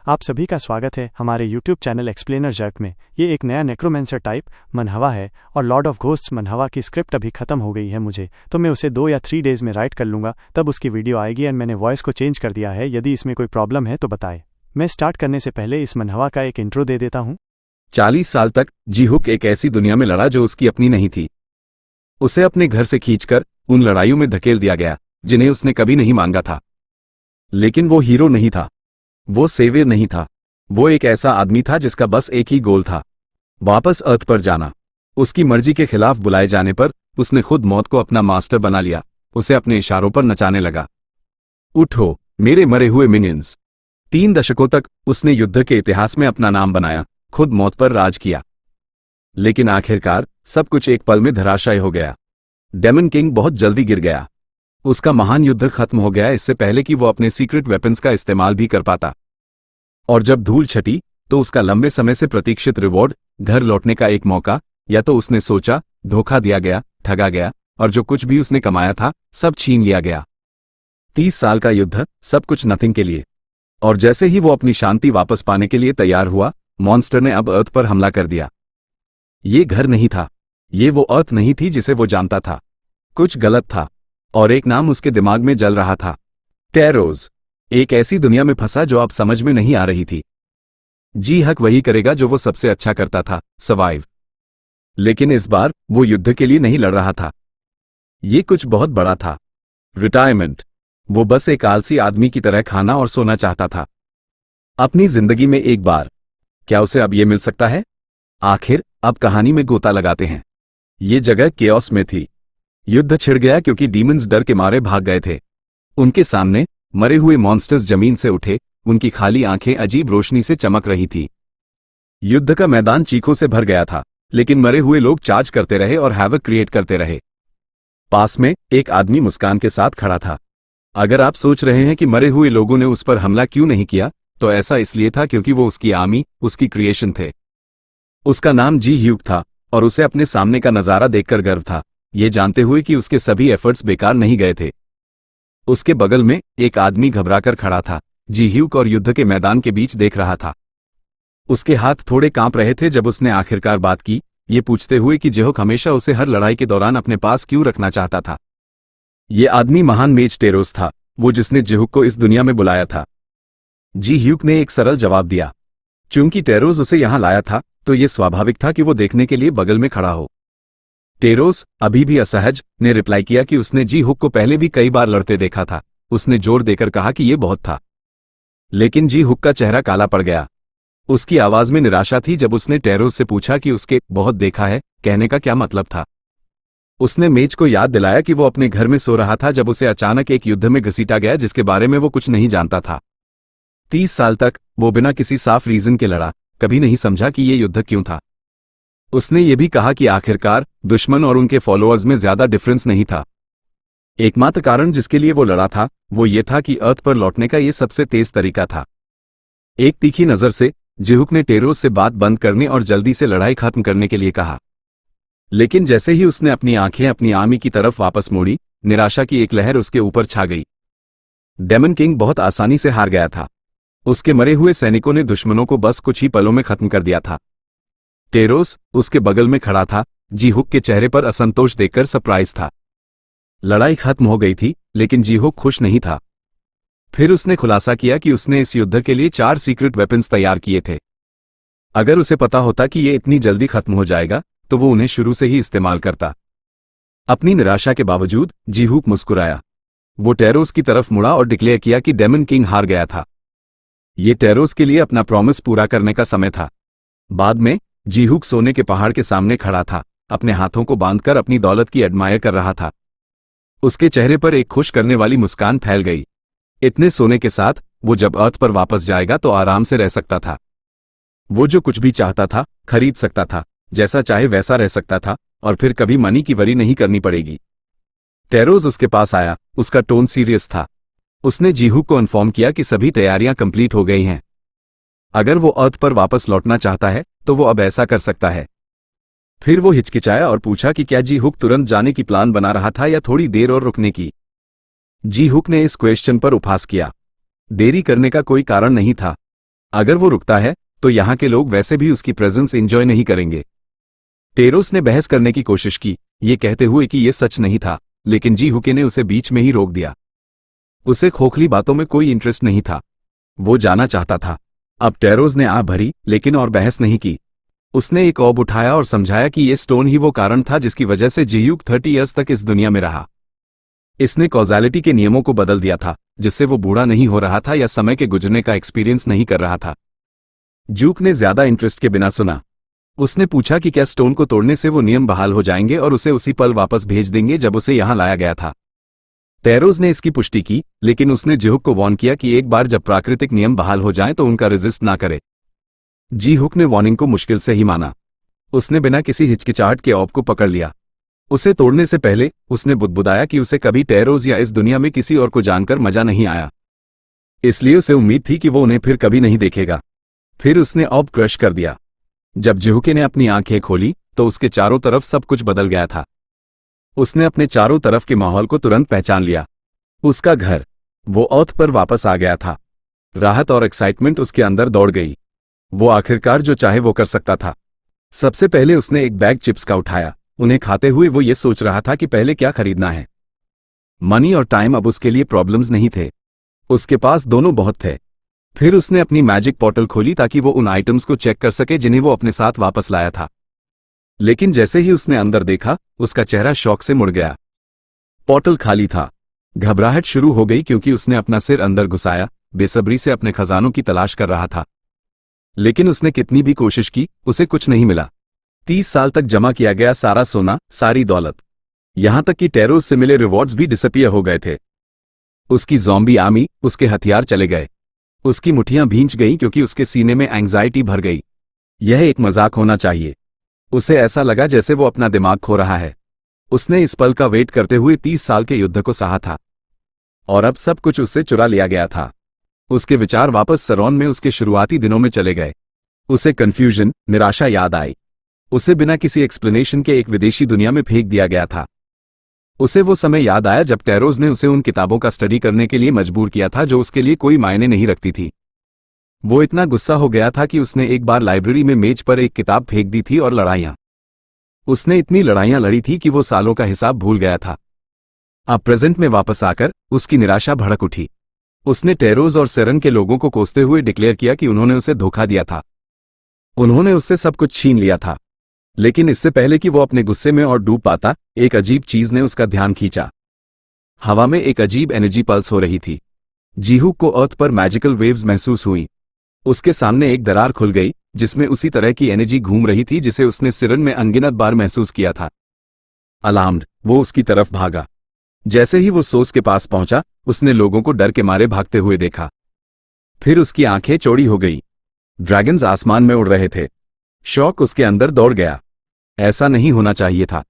आप सभी का स्वागत है हमारे YouTube चैनल एक्सप्लेनर जर्क में। ये एक नया नेक्रोमेंसर टाइप मनहवा है और लॉर्ड ऑफ घोस्ट्स मनहवा की स्क्रिप्ट अभी खत्म हो गई है मुझे, तो मैं उसे 2 या 3 डेज में राइट कर लूँगा, तब उसकी वीडियो आएगी एंड मैंने वॉइस को चेंज कर दिया है। यदि इसमें कोई प्रॉब्लम है तो बताए। मैं स्टार्ट करने से पहले इस मनहवा का एक इंट्रो दे देता हूँ। 40 साल तक जी-हुक एक ऐसी दुनिया में लड़ा जो उसकी अपनी नहीं थी। उसे अपने घर से खींचकर उन लड़ाइयों में धकेल दिया गया जिन्हें उसने कभी नहीं मांगा था। लेकिन वो हीरो नहीं था, वो सेवियर नहीं था, वो एक ऐसा आदमी था जिसका बस एक ही गोल था, वापस अर्थ पर जाना। उसकी मर्जी के खिलाफ बुलाए जाने पर उसने खुद मौत को अपना मास्टर बना लिया, उसे अपने इशारों पर नचाने लगा। उठो मेरे मरे हुए मिनियंस। 3 दशकों तक उसने युद्ध के इतिहास में अपना नाम बनाया, खुद मौत पर राज किया। लेकिन आखिरकार सब कुछ एक पल में धराशायी हो गया। डेमन किंग बहुत जल्दी गिर गया। उसका महान युद्ध खत्म हो गया इससे पहले कि वो अपने सीक्रेट वेपन्स का इस्तेमाल भी कर पाता। और जब धूल छटी तो उसका लंबे समय से प्रतीक्षित रिवॉर्ड, घर लौटने का एक मौका, या तो उसने सोचा धोखा दिया गया, ठगा गया और जो कुछ भी उसने कमाया था सब छीन लिया गया। 30 साल का युद्ध, सब कुछ नथिंग के लिए। और जैसे ही वो अपनी शांति वापस पाने के लिए तैयार हुआ, मॉन्स्टर ने अब अर्थ पर हमला कर दिया। ये घर नहीं था, ये वो अर्थ नहीं थी जिसे वो जानता था। कुछ गलत था और एक नाम उसके दिमाग में जल रहा था, टेरोस। एक ऐसी दुनिया में फंसा जो अब समझ में नहीं आ रही थी। जी-हक वही करेगा जो वो सबसे अच्छा करता था, सर्वाइव। लेकिन इस बार वो युद्ध के लिए नहीं लड़ रहा था। ये कुछ बहुत बड़ा था, रिटायरमेंट। वो बस एक आलसी आदमी की तरह खाना और सोना चाहता था अपनी जिंदगी में एक बार। क्या उसे अब ये मिल सकता है? आखिर अब कहानी में गोता लगाते हैं। ये जगह केओस में थी। युद्ध छिड़ गया क्योंकि डीमंस डर के मारे भाग गए थे। उनके सामने मरे हुए मॉन्स्टर्स जमीन से उठे, उनकी खाली आंखें अजीब रोशनी से चमक रही थी। युद्ध का मैदान चीखों से भर गया था, लेकिन मरे हुए लोग चार्ज करते रहे और हैवक क्रिएट करते रहे। पास में एक आदमी मुस्कान के साथ खड़ा था। अगर आप सोच रहे हैं कि मरे हुए लोगों ने उस पर हमला क्यों नहीं किया, तो ऐसा इसलिए था क्योंकि वो उसकी आर्मी, उसकी क्रिएशन थे। उसका नाम जी-ह्यूक था और उसे अपने सामने का नजारा देखकर गर्व था, ये जानते हुए कि उसके सभी एफर्ट्स बेकार नहीं गए थे। उसके बगल में एक आदमी घबराकर खड़ा था, जी-ह्यूक और युद्ध के मैदान के बीच देख रहा था। उसके हाथ थोड़े कांप रहे थे जब उसने आखिरकार बात की, ये पूछते हुए कि जी-हुक हमेशा उसे हर लड़ाई के दौरान अपने पास क्यों रखना चाहता था। ये आदमी महान मेज टेरोस था, वो जिसने जी-हुक को इस दुनिया में बुलाया था। जी-ह्यूक ने एक सरल जवाब दिया। चूंकि टेरोस उसे यहां लाया था तो ये स्वाभाविक था कि वो देखने के लिए बगल में खड़ा हो। टेरोस, अभी भी असहज, ने रिप्लाई किया कि उसने जी-हुक को पहले भी कई बार लड़ते देखा था। उसने जोर देकर कहा कि ये बहुत था। लेकिन जी-हुक का चेहरा काला पड़ गया। उसकी आवाज में निराशा थी जब उसने टेरोस से पूछा कि उसके बहुत देखा है कहने का क्या मतलब था। उसने मेज को याद दिलाया कि वो अपने घर में सो रहा था जब उसे अचानक एक युद्ध में घसीटा गया जिसके बारे में वो कुछ नहीं जानता था। 30 साल तक वो बिना किसी साफ रीजन के लड़ा, कभी नहीं समझा कि ये युद्ध क्यों था। उसने ये भी कहा कि आखिरकार दुश्मन और उनके फॉलोअर्स में ज्यादा डिफरेंस नहीं था। एकमात्र कारण जिसके लिए वो लड़ा था वो ये था कि अर्थ पर लौटने का ये सबसे तेज तरीका था। एक तीखी नजर से जी-हुक ने टेरोस से बात बंद करने और जल्दी से लड़ाई खत्म करने के लिए कहा। लेकिन जैसे ही उसने अपनी आंखें अपनी आर्मी की तरफ वापस मोड़ी, निराशा की एक लहर उसके ऊपर छा गई। डेमन किंग बहुत आसानी से हार गया था। उसके मरे हुए सैनिकों ने दुश्मनों को बस कुछ ही पलों में खत्म कर दिया था। टेरोस उसके बगल में खड़ा था, जी-हुक के चेहरे पर असंतोष देखकर सरप्राइज था। लड़ाई खत्म हो गई थी, लेकिन जी-हुक खुश नहीं था। फिर उसने खुलासा किया कि उसने इस युद्ध के लिए 4 सीक्रेट वेपन्स तैयार किए थे। अगर उसे पता होता कि ये इतनी जल्दी खत्म हो जाएगा तो वो उन्हें शुरू से ही इस्तेमाल करता। अपनी निराशा के बावजूद जी-हुक मुस्कुराया। वो टेरोस की तरफ मुड़ा और डिक्लेयर किया कि डेमन किंग हार गया था। ये टेरोस के लिए अपना प्रॉमिस पूरा करने का समय था। बाद में जी-हुक सोने के पहाड़ के सामने खड़ा था, अपने हाथों को बांधकर अपनी दौलत की एडमायर कर रहा था। उसके चेहरे पर एक खुश करने वाली मुस्कान फैल गई। इतने सोने के साथ वो जब अर्थ पर वापस जाएगा तो आराम से रह सकता था। वो जो कुछ भी चाहता था खरीद सकता था, जैसा चाहे वैसा रह सकता था, और फिर कभी मनी की वरी नहीं करनी पड़ेगी। टेरोस उसके पास आया, उसका टोन सीरियस था। उसने जी-हुक को इन्फॉर्म किया कि सभी तैयारियां कंप्लीट हो गई हैं। अगर वो अर्थ पर वापस लौटना चाहता है तो वो अब ऐसा कर सकता है। फिर वो हिचकिचाया और पूछा कि क्या जी-हुक तुरंत जाने की प्लान बना रहा था या थोड़ी देर और रुकने की। जी-हुक ने इस क्वेश्चन पर उपहास किया। देरी करने का कोई कारण नहीं था। अगर वो रुकता है तो यहाँ के लोग वैसे भी उसकी प्रेजेंस एंजॉय नहीं करेंगे। टेरोस ने बहस करने की कोशिश की, ये कहते हुए कि ये सच नहीं था, लेकिन जी हुके ने उसे बीच में ही रोक दिया। उसे खोखली बातों में कोई इंटरेस्ट नहीं था, वो जाना चाहता था। अब टेरोस ने आ भरी, लेकिन और बहस नहीं की। उसने एक ऑब उठाया और समझाया कि ये स्टोन ही वो कारण था जिसकी वजह से जिह्यूक 30 ईयर्स तक इस दुनिया में रहा। इसने कॉज़ैलिटी के नियमों को बदल दिया था, जिससे वो बूढ़ा नहीं हो रहा था या समय के गुजरने का एक्सपीरियंस नहीं कर रहा था। जूक ने ज्यादा इंटरेस्ट के बिना सुना। उसने पूछा कि क्या स्टोन को तोड़ने से वो नियम बहाल हो जाएंगे और उसे उसी पल वापस भेज देंगे जब उसे यहां लाया गया था। टेरोस ने इसकी पुष्टि की, लेकिन उसने जिहुक को वार्न किया कि एक बार जब प्राकृतिक नियम बहाल हो जाएं तो उनका रेजिस्ट ना करे। जी हुक ने वार्निंग को मुश्किल से ही माना। उसने बिना किसी हिचकिचाहट के ऑब को पकड़ लिया। उसे तोड़ने से पहले उसने बुदबुदाया कि उसे कभी टेरोस या इस दुनिया में किसी और को जानकर मजा नहीं आया, इसलिए उसे उम्मीद थी कि वो उन्हें फिर कभी नहीं देखेगा। फिर उसने ऑब क्रश कर दिया। जब जिहुके ने अपनी आंखें खोली तो उसके चारों तरफ सब कुछ बदल गया था। उसने अपने चारों तरफ के माहौल को तुरंत पहचान लिया। उसका घर, वो अर्थ पर वापस आ गया था। राहत और एक्साइटमेंट उसके अंदर दौड़ गई। वो आखिरकार जो चाहे वो कर सकता था। सबसे पहले उसने एक बैग चिप्स का उठाया। उन्हें खाते हुए वो ये सोच रहा था कि पहले क्या खरीदना है। मनी और टाइम अब उसके लिए प्रॉब्लम्स नहीं थे, उसके पास दोनों बहुत थे। फिर उसने अपनी मैजिक पोर्टल खोली ताकि वो उन आइटम्स को चेक कर सके जिन्हें वो अपने साथ वापस लाया था। लेकिन जैसे ही उसने अंदर देखा, उसका चेहरा शौक से मुड़ गया। पोर्टल खाली था। घबराहट शुरू हो गई क्योंकि उसने अपना सिर अंदर घुसाया, बेसब्री से अपने खजानों की तलाश कर रहा था। लेकिन उसने कितनी भी कोशिश की, उसे कुछ नहीं मिला। 30 साल तक जमा किया गया सारा सोना, सारी दौलत, यहां तक कि टेरोस से मिले रिवॉर्ड्स भी डिसअपियर हो गए थे। उसकी ज़ॉम्बी आर्मी, उसके हथियार चले गए। उसकी मुट्ठियां भींच गईं क्योंकि उसके सीने में एंग्जाइटी भर गई। यह एक मजाक होना चाहिए। उसे ऐसा लगा जैसे वो अपना दिमाग खो रहा है। उसने इस पल का वेट करते हुए 30 साल के युद्ध को सहा था, और अब सब कुछ उससे चुरा लिया गया था। उसके विचार वापस सरोन में उसके शुरुआती दिनों में चले गए। उसे कन्फ्यूजन, निराशा याद आई। उसे बिना किसी एक्सप्लेनेशन के एक विदेशी दुनिया में फेंक दिया गया था। उसे वो समय याद आया जब टेरोस ने उसे उन किताबों का स्टडी करने के लिए मजबूर किया था जो उसके लिए कोई मायने नहीं रखती थी। वो इतना गुस्सा हो गया था कि उसने एक बार लाइब्रेरी में मेज पर एक किताब फेंक दी थी। और लड़ाइयां, उसने इतनी लड़ाइयां लड़ी थी कि वो सालों का हिसाब भूल गया था। अब प्रेजेंट में वापस आकर उसकी निराशा भड़क उठी। उसने टेरोस और सेरन के लोगों को कोसते हुए डिक्लेयर किया कि उन्होंने उसे धोखा दिया था। उन्होंने उससे सब कुछ छीन लिया था। लेकिन इससे पहले कि वो अपने गुस्से में और डूब पाता, एक अजीब चीज ने उसका ध्यान खींचा। हवा में एक अजीब एनर्जी पल्स हो रही थी। जीहुक को अर्थ पर मैजिकल वेव्स महसूस हुई। उसके सामने एक दरार खुल गई जिसमें उसी तरह की एनर्जी घूम रही थी जिसे उसने सिरन में अनगिनत बार महसूस किया था। अलार्म्ड, वो उसकी तरफ भागा। जैसे ही वो सोर्स के पास पहुंचा, उसने लोगों को डर के मारे भागते हुए देखा। फिर उसकी आंखें चौड़ी हो गई। ड्रैगन्स आसमान में उड़ रहे थे। शौक उसके अंदर दौड़ गया। ऐसा नहीं होना चाहिए था।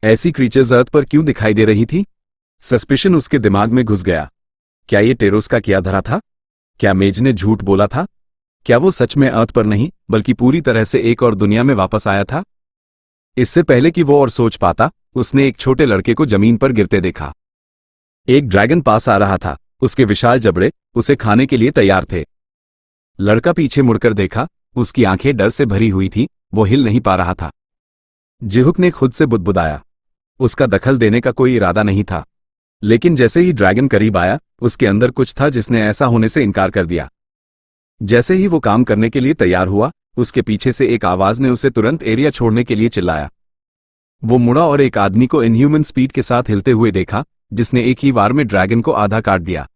ऐसी क्रीचर्स अर्थ पर क्यों दिखाई दे रही थी? सस्पिशन उसके दिमाग में घुस गया। क्या ये टेरोस का किया धरा था? क्या मेज ने झूठ बोला था? क्या वो सच में अर्थ पर नहीं बल्कि पूरी तरह से एक और दुनिया में वापस आया था? इससे पहले कि वो और सोच पाता, उसने एक छोटे लड़के को जमीन पर गिरते देखा। एक ड्रैगन पास आ रहा था। उसके विशाल जबड़े उसे खाने के लिए तैयार थे। लड़का पीछे मुड़कर देखा। उसकी आंखें डर से भरी हुई थी, वो हिल नहीं पा रहा था। जिहुक ने खुद से बुदबुदाया। उसका दखल देने का कोई इरादा नहीं था। लेकिन जैसे ही ड्रैगन करीब आया, उसके अंदर कुछ था जिसने ऐसा होने से इनकार कर दिया। जैसे ही वो काम करने के लिए तैयार हुआ, उसके पीछे से एक आवाज ने उसे तुरंत एरिया छोड़ने के लिए चिल्लाया। वो मुड़ा और एक आदमी को इनह्यूमन स्पीड के साथ हिलते हुए देखा, जिसने एक ही वार में ड्रैगन को आधा काट दिया।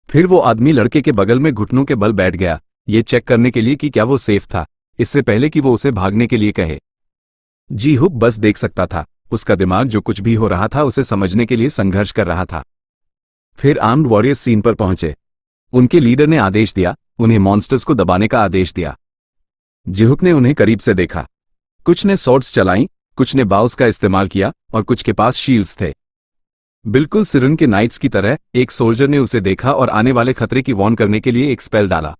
फिर वो आदमी लड़के के बगल में घुटनों के बल बैठ गया, ये चेक करने के लिए कि क्या वो सेफ था, इससे पहले कि वो उसे भागने के लिए कहे। जीहुक बस देख सकता था। उसका दिमाग जो कुछ भी हो रहा था उसे समझने के लिए संघर्ष कर रहा था। फिर आर्म्ड वॉरियर्स सीन पर पहुंचे। उनके लीडर ने आदेश दिया, उन्हें मॉन्स्टर्स को दबाने का आदेश दिया। जिहुक ने उन्हें करीब से देखा। कुछ ने सॉर्ड्स चलाई, कुछ ने बाउस का इस्तेमाल किया और कुछ के पास शील्ड्स थे। बिल्कुल सिरन के नाइट्स की तरह एक सोल्जर ने उसे देखा और आने वाले खतरे की वार्न करने के लिए एक स्पेल डाला।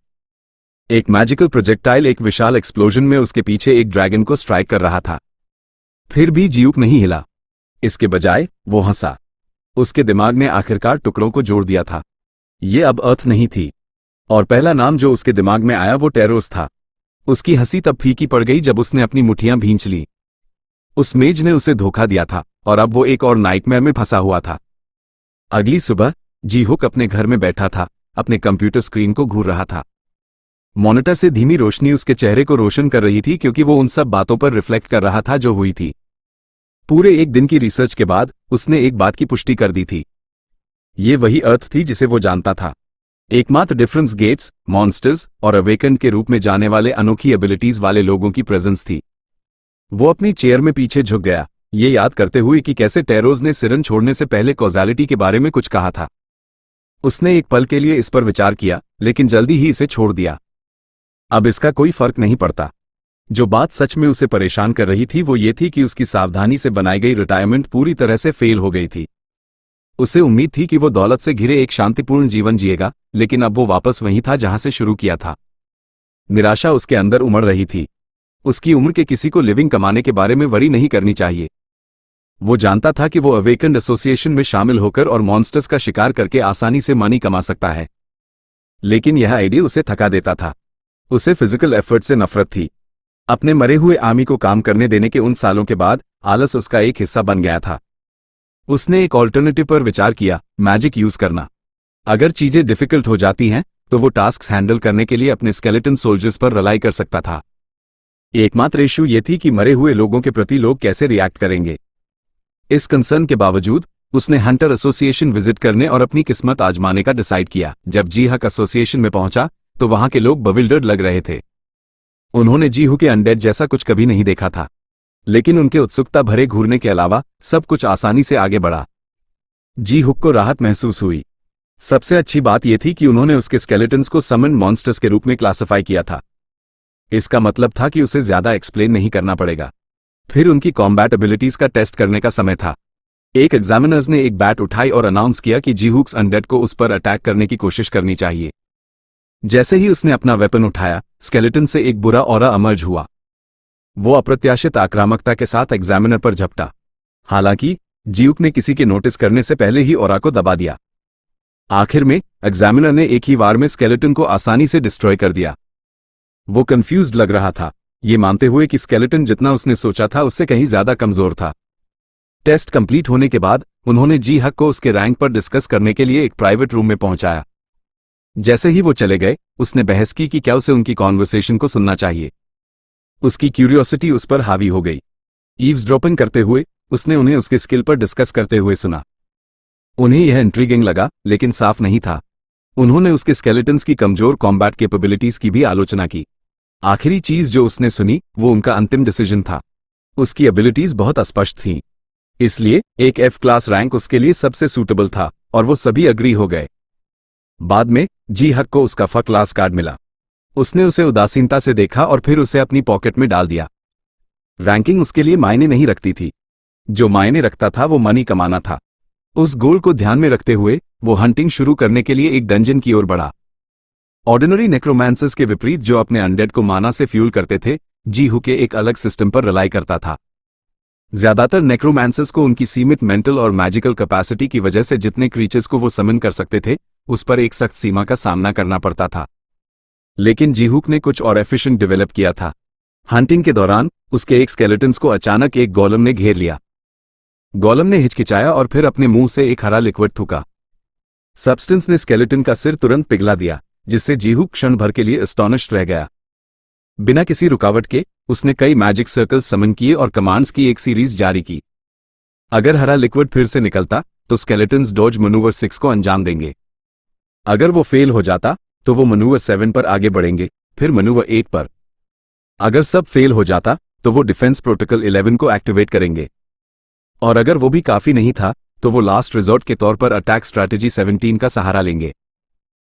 एक मैजिकल प्रोजेक्टाइल एक विशाल एक्सप्लोजन में उसके पीछे एक ड्रैगन को स्ट्राइक कर रहा था। फिर भी जिहुक नहीं हिला। इसके बजाय वो हंसा। उसके दिमाग ने आखिरकार टुकड़ों को जोड़ दिया था। ये अब अर्थ नहीं थी। और पहला नाम जो उसके दिमाग में आया वो टेरोस था। उसकी हंसी तब फीकी पड़ गई जब उसने अपनी मुट्ठियां भींच ली। उस मेज ने उसे धोखा दिया था और अब वो एक और नाइटमेयर में फंसा हुआ था। अगली सुबह जी हुक अपने घर में बैठा था, अपने कंप्यूटर स्क्रीन को घूर रहा था। मॉनिटर से धीमी रोशनी उसके चेहरे को रोशन कर रही थी क्योंकि वो उन सब बातों पर रिफ्लेक्ट कर रहा था जो हुई थी। पूरे एक दिन की रिसर्च के बाद उसने एक बात की पुष्टि कर दी थी। ये वही अर्थ थी जिसे वो जानता था। एकमात्र डिफरेंस गेट्स, मॉन्स्टर्स और अवेकन के रूप में जाने वाले अनोखी एबिलिटीज वाले लोगों की प्रेजेंस थी। वो अपनी चेयर में पीछे झुक गया, ये याद करते हुए कि कैसे टेरोज ने सिरन छोड़ने से पहले कॉज़ैलिटी के बारे में कुछ कहा था। उसने एक पल के लिए इस पर विचार किया, लेकिन जल्दी ही इसे छोड़ दिया। अब इसका कोई फर्क नहीं पड़ता। जो बात सच में उसे परेशान कर रही थी वो ये थी कि उसकी सावधानी से बनाई गई रिटायरमेंट पूरी तरह से फेल हो गई थी। उसे उम्मीद थी कि वो दौलत से घिरे एक शांतिपूर्ण जीवन जिएगा, लेकिन अब वो वापस वहीं था जहां से शुरू किया था। निराशा उसके अंदर उमड़ रही थी। उसकी उम्र के किसी को लिविंग कमाने के बारे में वरी नहीं करनी चाहिए। वो जानता था कि वो अवेकन्ड एसोसिएशन में शामिल होकर और मॉन्स्टर्स का शिकार करके आसानी से मनी कमा सकता है, लेकिन यह आइडिया उसे थका देता था। उसे फिजिकल एफर्ट से नफरत थी। अपने मरे हुए आर्मी को काम करने देने के उन सालों के बाद आलस उसका एक हिस्सा बन गया था। उसने एक ऑल्टरनेटिव पर विचार किया, मैजिक यूज करना। अगर चीजें डिफिकल्ट हो जाती हैं तो वो टास्क्स हैंडल करने के लिए अपने स्केलेटन सोल्जर्स पर रिलाई कर सकता था। एकमात्र इशू ये थी कि मरे हुए लोगों के प्रति लोग कैसे रिएक्ट करेंगे। इस कंसर्न के बावजूद उसने हंटर एसोसिएशन विजिट करने और अपनी किस्मत आजमाने का डिसाइड किया। जब जी हक एसोसिएशन में पहुंचा तो वहां के लोग बविल्डर्ड लग रहे थे। उन्होंने जी हुक के अनडेड जैसा कुछ कभी नहीं देखा था, लेकिन उनके उत्सुकता भरे घूरने के अलावा सब कुछ आसानी से आगे बढ़ा। जी हुक को राहत महसूस हुई। सबसे अच्छी बात यह थी कि उन्होंने उसके स्केलेटन्स को समन मॉन्स्टर्स के रूप में क्लासिफाई किया था। इसका मतलब था कि उसे ज्यादा एक्सप्लेन नहीं करना पड़ेगा। फिर उनकी कॉम्बैट एबिलिटीज का टेस्ट करने का समय था। एक एग्जामिनर्स ने एक बैट उठाई और अनाउंस किया कि जी हुक्स अनडेड को उस पर अटैक करने की कोशिश करनी चाहिए। जैसे ही उसने अपना वेपन उठाया, स्केलेटन से एक बुरा ऑरा अमर्ज हुआ। वो अप्रत्याशित आक्रामकता के साथ एग्जामिनर पर झपटा। हालांकि जीहुक ने किसी के नोटिस करने से पहले ही ऑरा को दबा दिया। आखिर में एग्जामिनर ने एक ही वार में स्केलेटन को आसानी से डिस्ट्रॉय कर दिया। वो कंफ्यूज्ड लग रहा था, ये मानते हुए कि स्केलेटन जितना उसने सोचा था उससे कहीं ज्यादा कमजोर था। टेस्ट कंप्लीट होने के बाद उन्होंने जी हक को उसके रैंक पर डिस्कस करने के लिए एक प्राइवेट रूम में पहुंचाया। जैसे ही वो चले गए, उसने बहस की कि क्या उसे उनकी कॉन्वर्सेशन को सुनना चाहिए। उसकी क्यूरियोसिटी उस पर हावी हो गई। ईव्सड्रॉपिंग करते हुए उसने उन्हें उसके स्किल पर डिस्कस करते हुए सुना। उन्हें यह इंट्रीगिंग लगा, लेकिन साफ नहीं था। उन्होंने उसके स्केलेटन्स की कमजोर कॉम्बैट कैपेबिलिटीज की भी आलोचना की। आखिरी चीज जो उसने सुनी वो उनका अंतिम डिसीजन था। उसकी एबिलिटीज बहुत अस्पष्ट थीं, इसलिए एक एफ क्लास रैंक उसके लिए सबसे सूटेबल था और वो सभी अग्री हो गए। बाद में जी हक को उसका फ क्लास कार्ड मिला। उसने उसे उदासीनता से देखा और फिर उसे अपनी पॉकेट में डाल दिया। रैंकिंग उसके लिए मायने नहीं रखती थी। जो मायने रखता था वो मनी कमाना था। उस गोल को ध्यान में रखते हुए वो हंटिंग शुरू करने के लिए एक डंजन की ओर बढ़ा। ऑर्डिनरी नेक्रोमांसर्स के विपरीत जो अपने अनडेड को माना से फ्यूल करते थे, जी हुक एक अलग सिस्टम पर रिलाई करता था। ज्यादातर नेक्रोमांसर्स को उनकी सीमित मेंटल और मैजिकल कैपेसिटी की वजह से जितने क्रीचर्स को वो समन कर सकते थे उस पर एक सख्त सीमा का सामना करना पड़ता था। लेकिन जी हुक ने कुछ और एफिशिएंट डेवलप किया था। हंटिंग के दौरान उसके एक स्केलेटन्स को अचानक एक गोलम ने घेर लिया। गोलम ने हिचकिचाया और फिर अपने मुंह से एक हरा लिक्विड थूका। सब्सटेंस ने स्केलेटन का सिर तुरंत पिघला दिया, जिससे जी हुक क्षण भर के लिए एस्टॉनिश्ड रह गया। बिना किसी रुकावट के उसने कई मैजिक सर्कल्स समन किए और कमांड्स की एक सीरीज जारी की। अगर हरा लिक्विड फिर से निकलता तो स्केलेटन्स डॉज मनूवर 6 को अंजाम देंगे। अगर वो फेल हो जाता तो वो मनूवर 7 पर आगे बढ़ेंगे, फिर मनूवर 8 पर। अगर सब फेल हो जाता तो वो डिफेंस प्रोटोकॉल 11 को एक्टिवेट करेंगे, और अगर वो भी काफी नहीं था तो वो लास्ट रिजॉर्ट के तौर पर अटैक स्ट्रैटेजी 17 का सहारा लेंगे।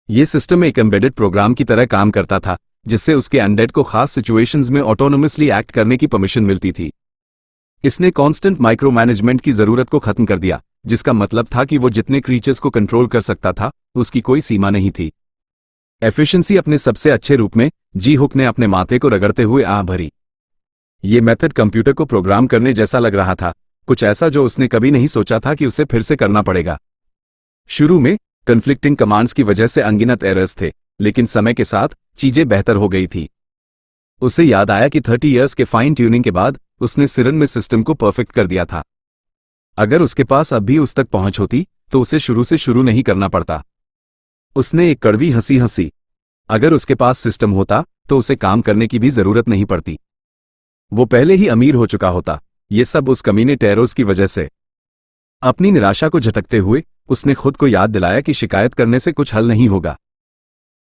ये सिस्टम एक एम्बेडेड प्रोग्राम की तरह काम करता था, जिससे उसके अनडेड को खास सिचुएशंस में ऑटोनोमसली एक्ट करने की परमिशन मिलती थी। इसने कांस्टेंट माइक्रो मैनेजमेंट की जरूरत को खत्म कर दिया, जिसका मतलब था कि वो जितने क्रीचर्स को कंट्रोल कर सकता था उसकी कोई सीमा नहीं थी। एफिशिएंसी अपने सबसे अच्छे रूप में जी हुक ने अपने माथे को रगड़ते हुए आह भरी। ये मेथड कंप्यूटर को प्रोग्राम करने जैसा लग रहा था, कुछ ऐसा जो उसने कभी नहीं सोचा था कि उसे फिर से करना पड़ेगा। शुरू में कन्फ्लिक्टिंग कमांड्स की वजह से अनगिनत एरर्स थे, लेकिन समय के साथ चीजें बेहतर हो गई थी। उसे याद आया कि 30 इयर्स के फाइन ट्यूनिंग के बाद उसने सिरन में सिस्टम को परफेक्ट कर दिया था। अगर उसके पास अब भी उस तक पहुंच होती तो उसे शुरू से शुरू नहीं करना पड़ता। उसने एक कड़वी हंसी हंसी। अगर उसके पास सिस्टम होता तो उसे काम करने की भी जरूरत नहीं पड़ती। वो पहले ही अमीर हो चुका होता। ये सब उस कमीने टेरोस की वजह से। अपनी निराशा को झटकते हुए उसने खुद को याद दिलाया कि शिकायत करने से कुछ हल नहीं होगा।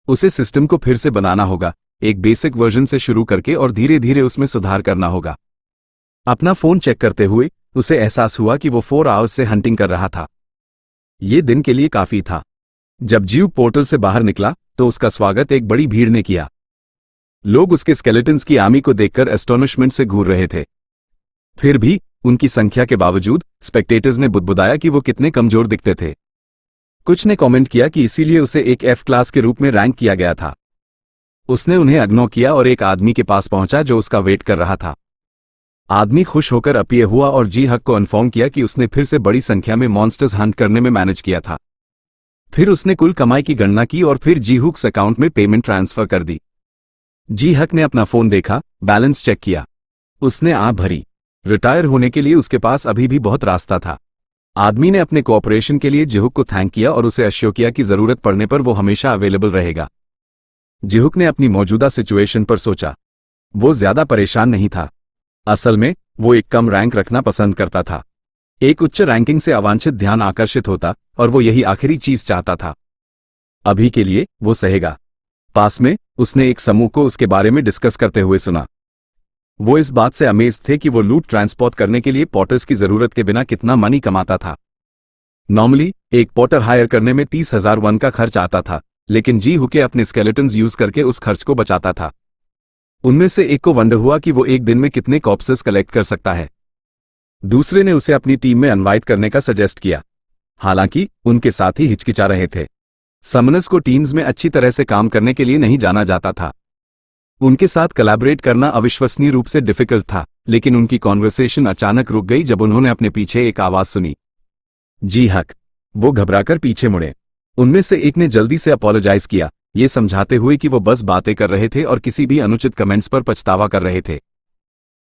उसे सिस्टम को फिर से बनाना होगा, एक बेसिक वर्जन से शुरू करके, और धीरे धीरे उसमें सुधार करना होगा। अपना फोन चेक करते हुए उसे एहसास हुआ कि वो 4 आवर्स से हंटिंग कर रहा था। ये दिन के लिए काफी था। जब जीव पोर्टल से बाहर निकला तो उसका स्वागत एक बड़ी भीड़ ने किया। लोग उसके स्केलेटन्स की आर्मी को देखकर एस्टोनिशमेंट से घूर रहे थे। फिर भी उनकी संख्या के बावजूद स्पेक्टेटर्स ने बुदबुदाया कि वो कितने कमजोर दिखते थे। कुछ ने कमेंट किया कि इसीलिए उसे एक F क्लास के रूप में रैंक किया गया था। उसने उन्हें इग्नोर किया और एक आदमी के पास पहुंचा जो उसका वेट कर रहा था। आदमी खुश होकर अपीय हुआ और जी हक को इन्फॉर्म किया कि उसने फिर से बड़ी संख्या में मॉन्स्टर्स हंट करने में मैनेज किया था। फिर उसने कुल कमाई की गणना की और फिर जी हुक्स अकाउंट में पेमेंट ट्रांसफर कर दी। जी हक ने अपना फोन देखा, बैलेंस चेक किया। उसने आह भरी। रिटायर होने के लिए उसके पास अभी भी बहुत रास्ता था। आदमी ने अपने कोऑपरेशन के लिए जिहुक को थैंक किया और उसे अश्योर किया कि जरूरत पड़ने पर वो हमेशा अवेलेबल रहेगा। जिहुक ने अपनी मौजूदा सिचुएशन पर सोचा। वो ज्यादा परेशान नहीं था। असल में वो एक कम रैंक रखना पसंद करता था। एक उच्च रैंकिंग से अवांछित ध्यान आकर्षित होता और वो यही आखिरी चीज चाहता था। अभी के लिए वो सहेगा। पास में उसने एक समूह को उसके बारे में डिस्कस करते हुए सुना। वो इस बात से अमेज थे कि वो लूट ट्रांसपोर्ट करने के लिए पॉटर्स की जरूरत के बिना कितना मनी कमाता था। नॉर्मली एक पॉटर हायर करने में 30,000 वन का खर्च आता था, लेकिन जी हुके अपने स्केलेटन्स यूज करके उस खर्च को बचाता था। उनमें से एक को वंडर हुआ कि वो एक दिन में कितने कॉप्सेस कलेक्ट कर सकता है। दूसरे ने उसे अपनी टीम में इनवाइट करने का सजेस्ट किया। हालांकि उनके साथी हिचकिचा रहे थे। समनस को टीम्स में अच्छी तरह से काम करने के लिए नहीं जाना जाता था। उनके साथ कोलैबोरेट करना अविश्वसनीय रूप से डिफिकल्ट था, लेकिन उनकी कॉन्वर्सेशन अचानक रुक गई जब उन्होंने अपने पीछे एक आवाज सुनी। जी हक। वो घबराकर पीछे मुड़े। उनमें से एक ने जल्दी से अपोलोजाइज किया, ये समझाते हुए कि वो बस बातें कर रहे थे और किसी भी अनुचित कमेंट्स पर पछतावा कर रहे थे।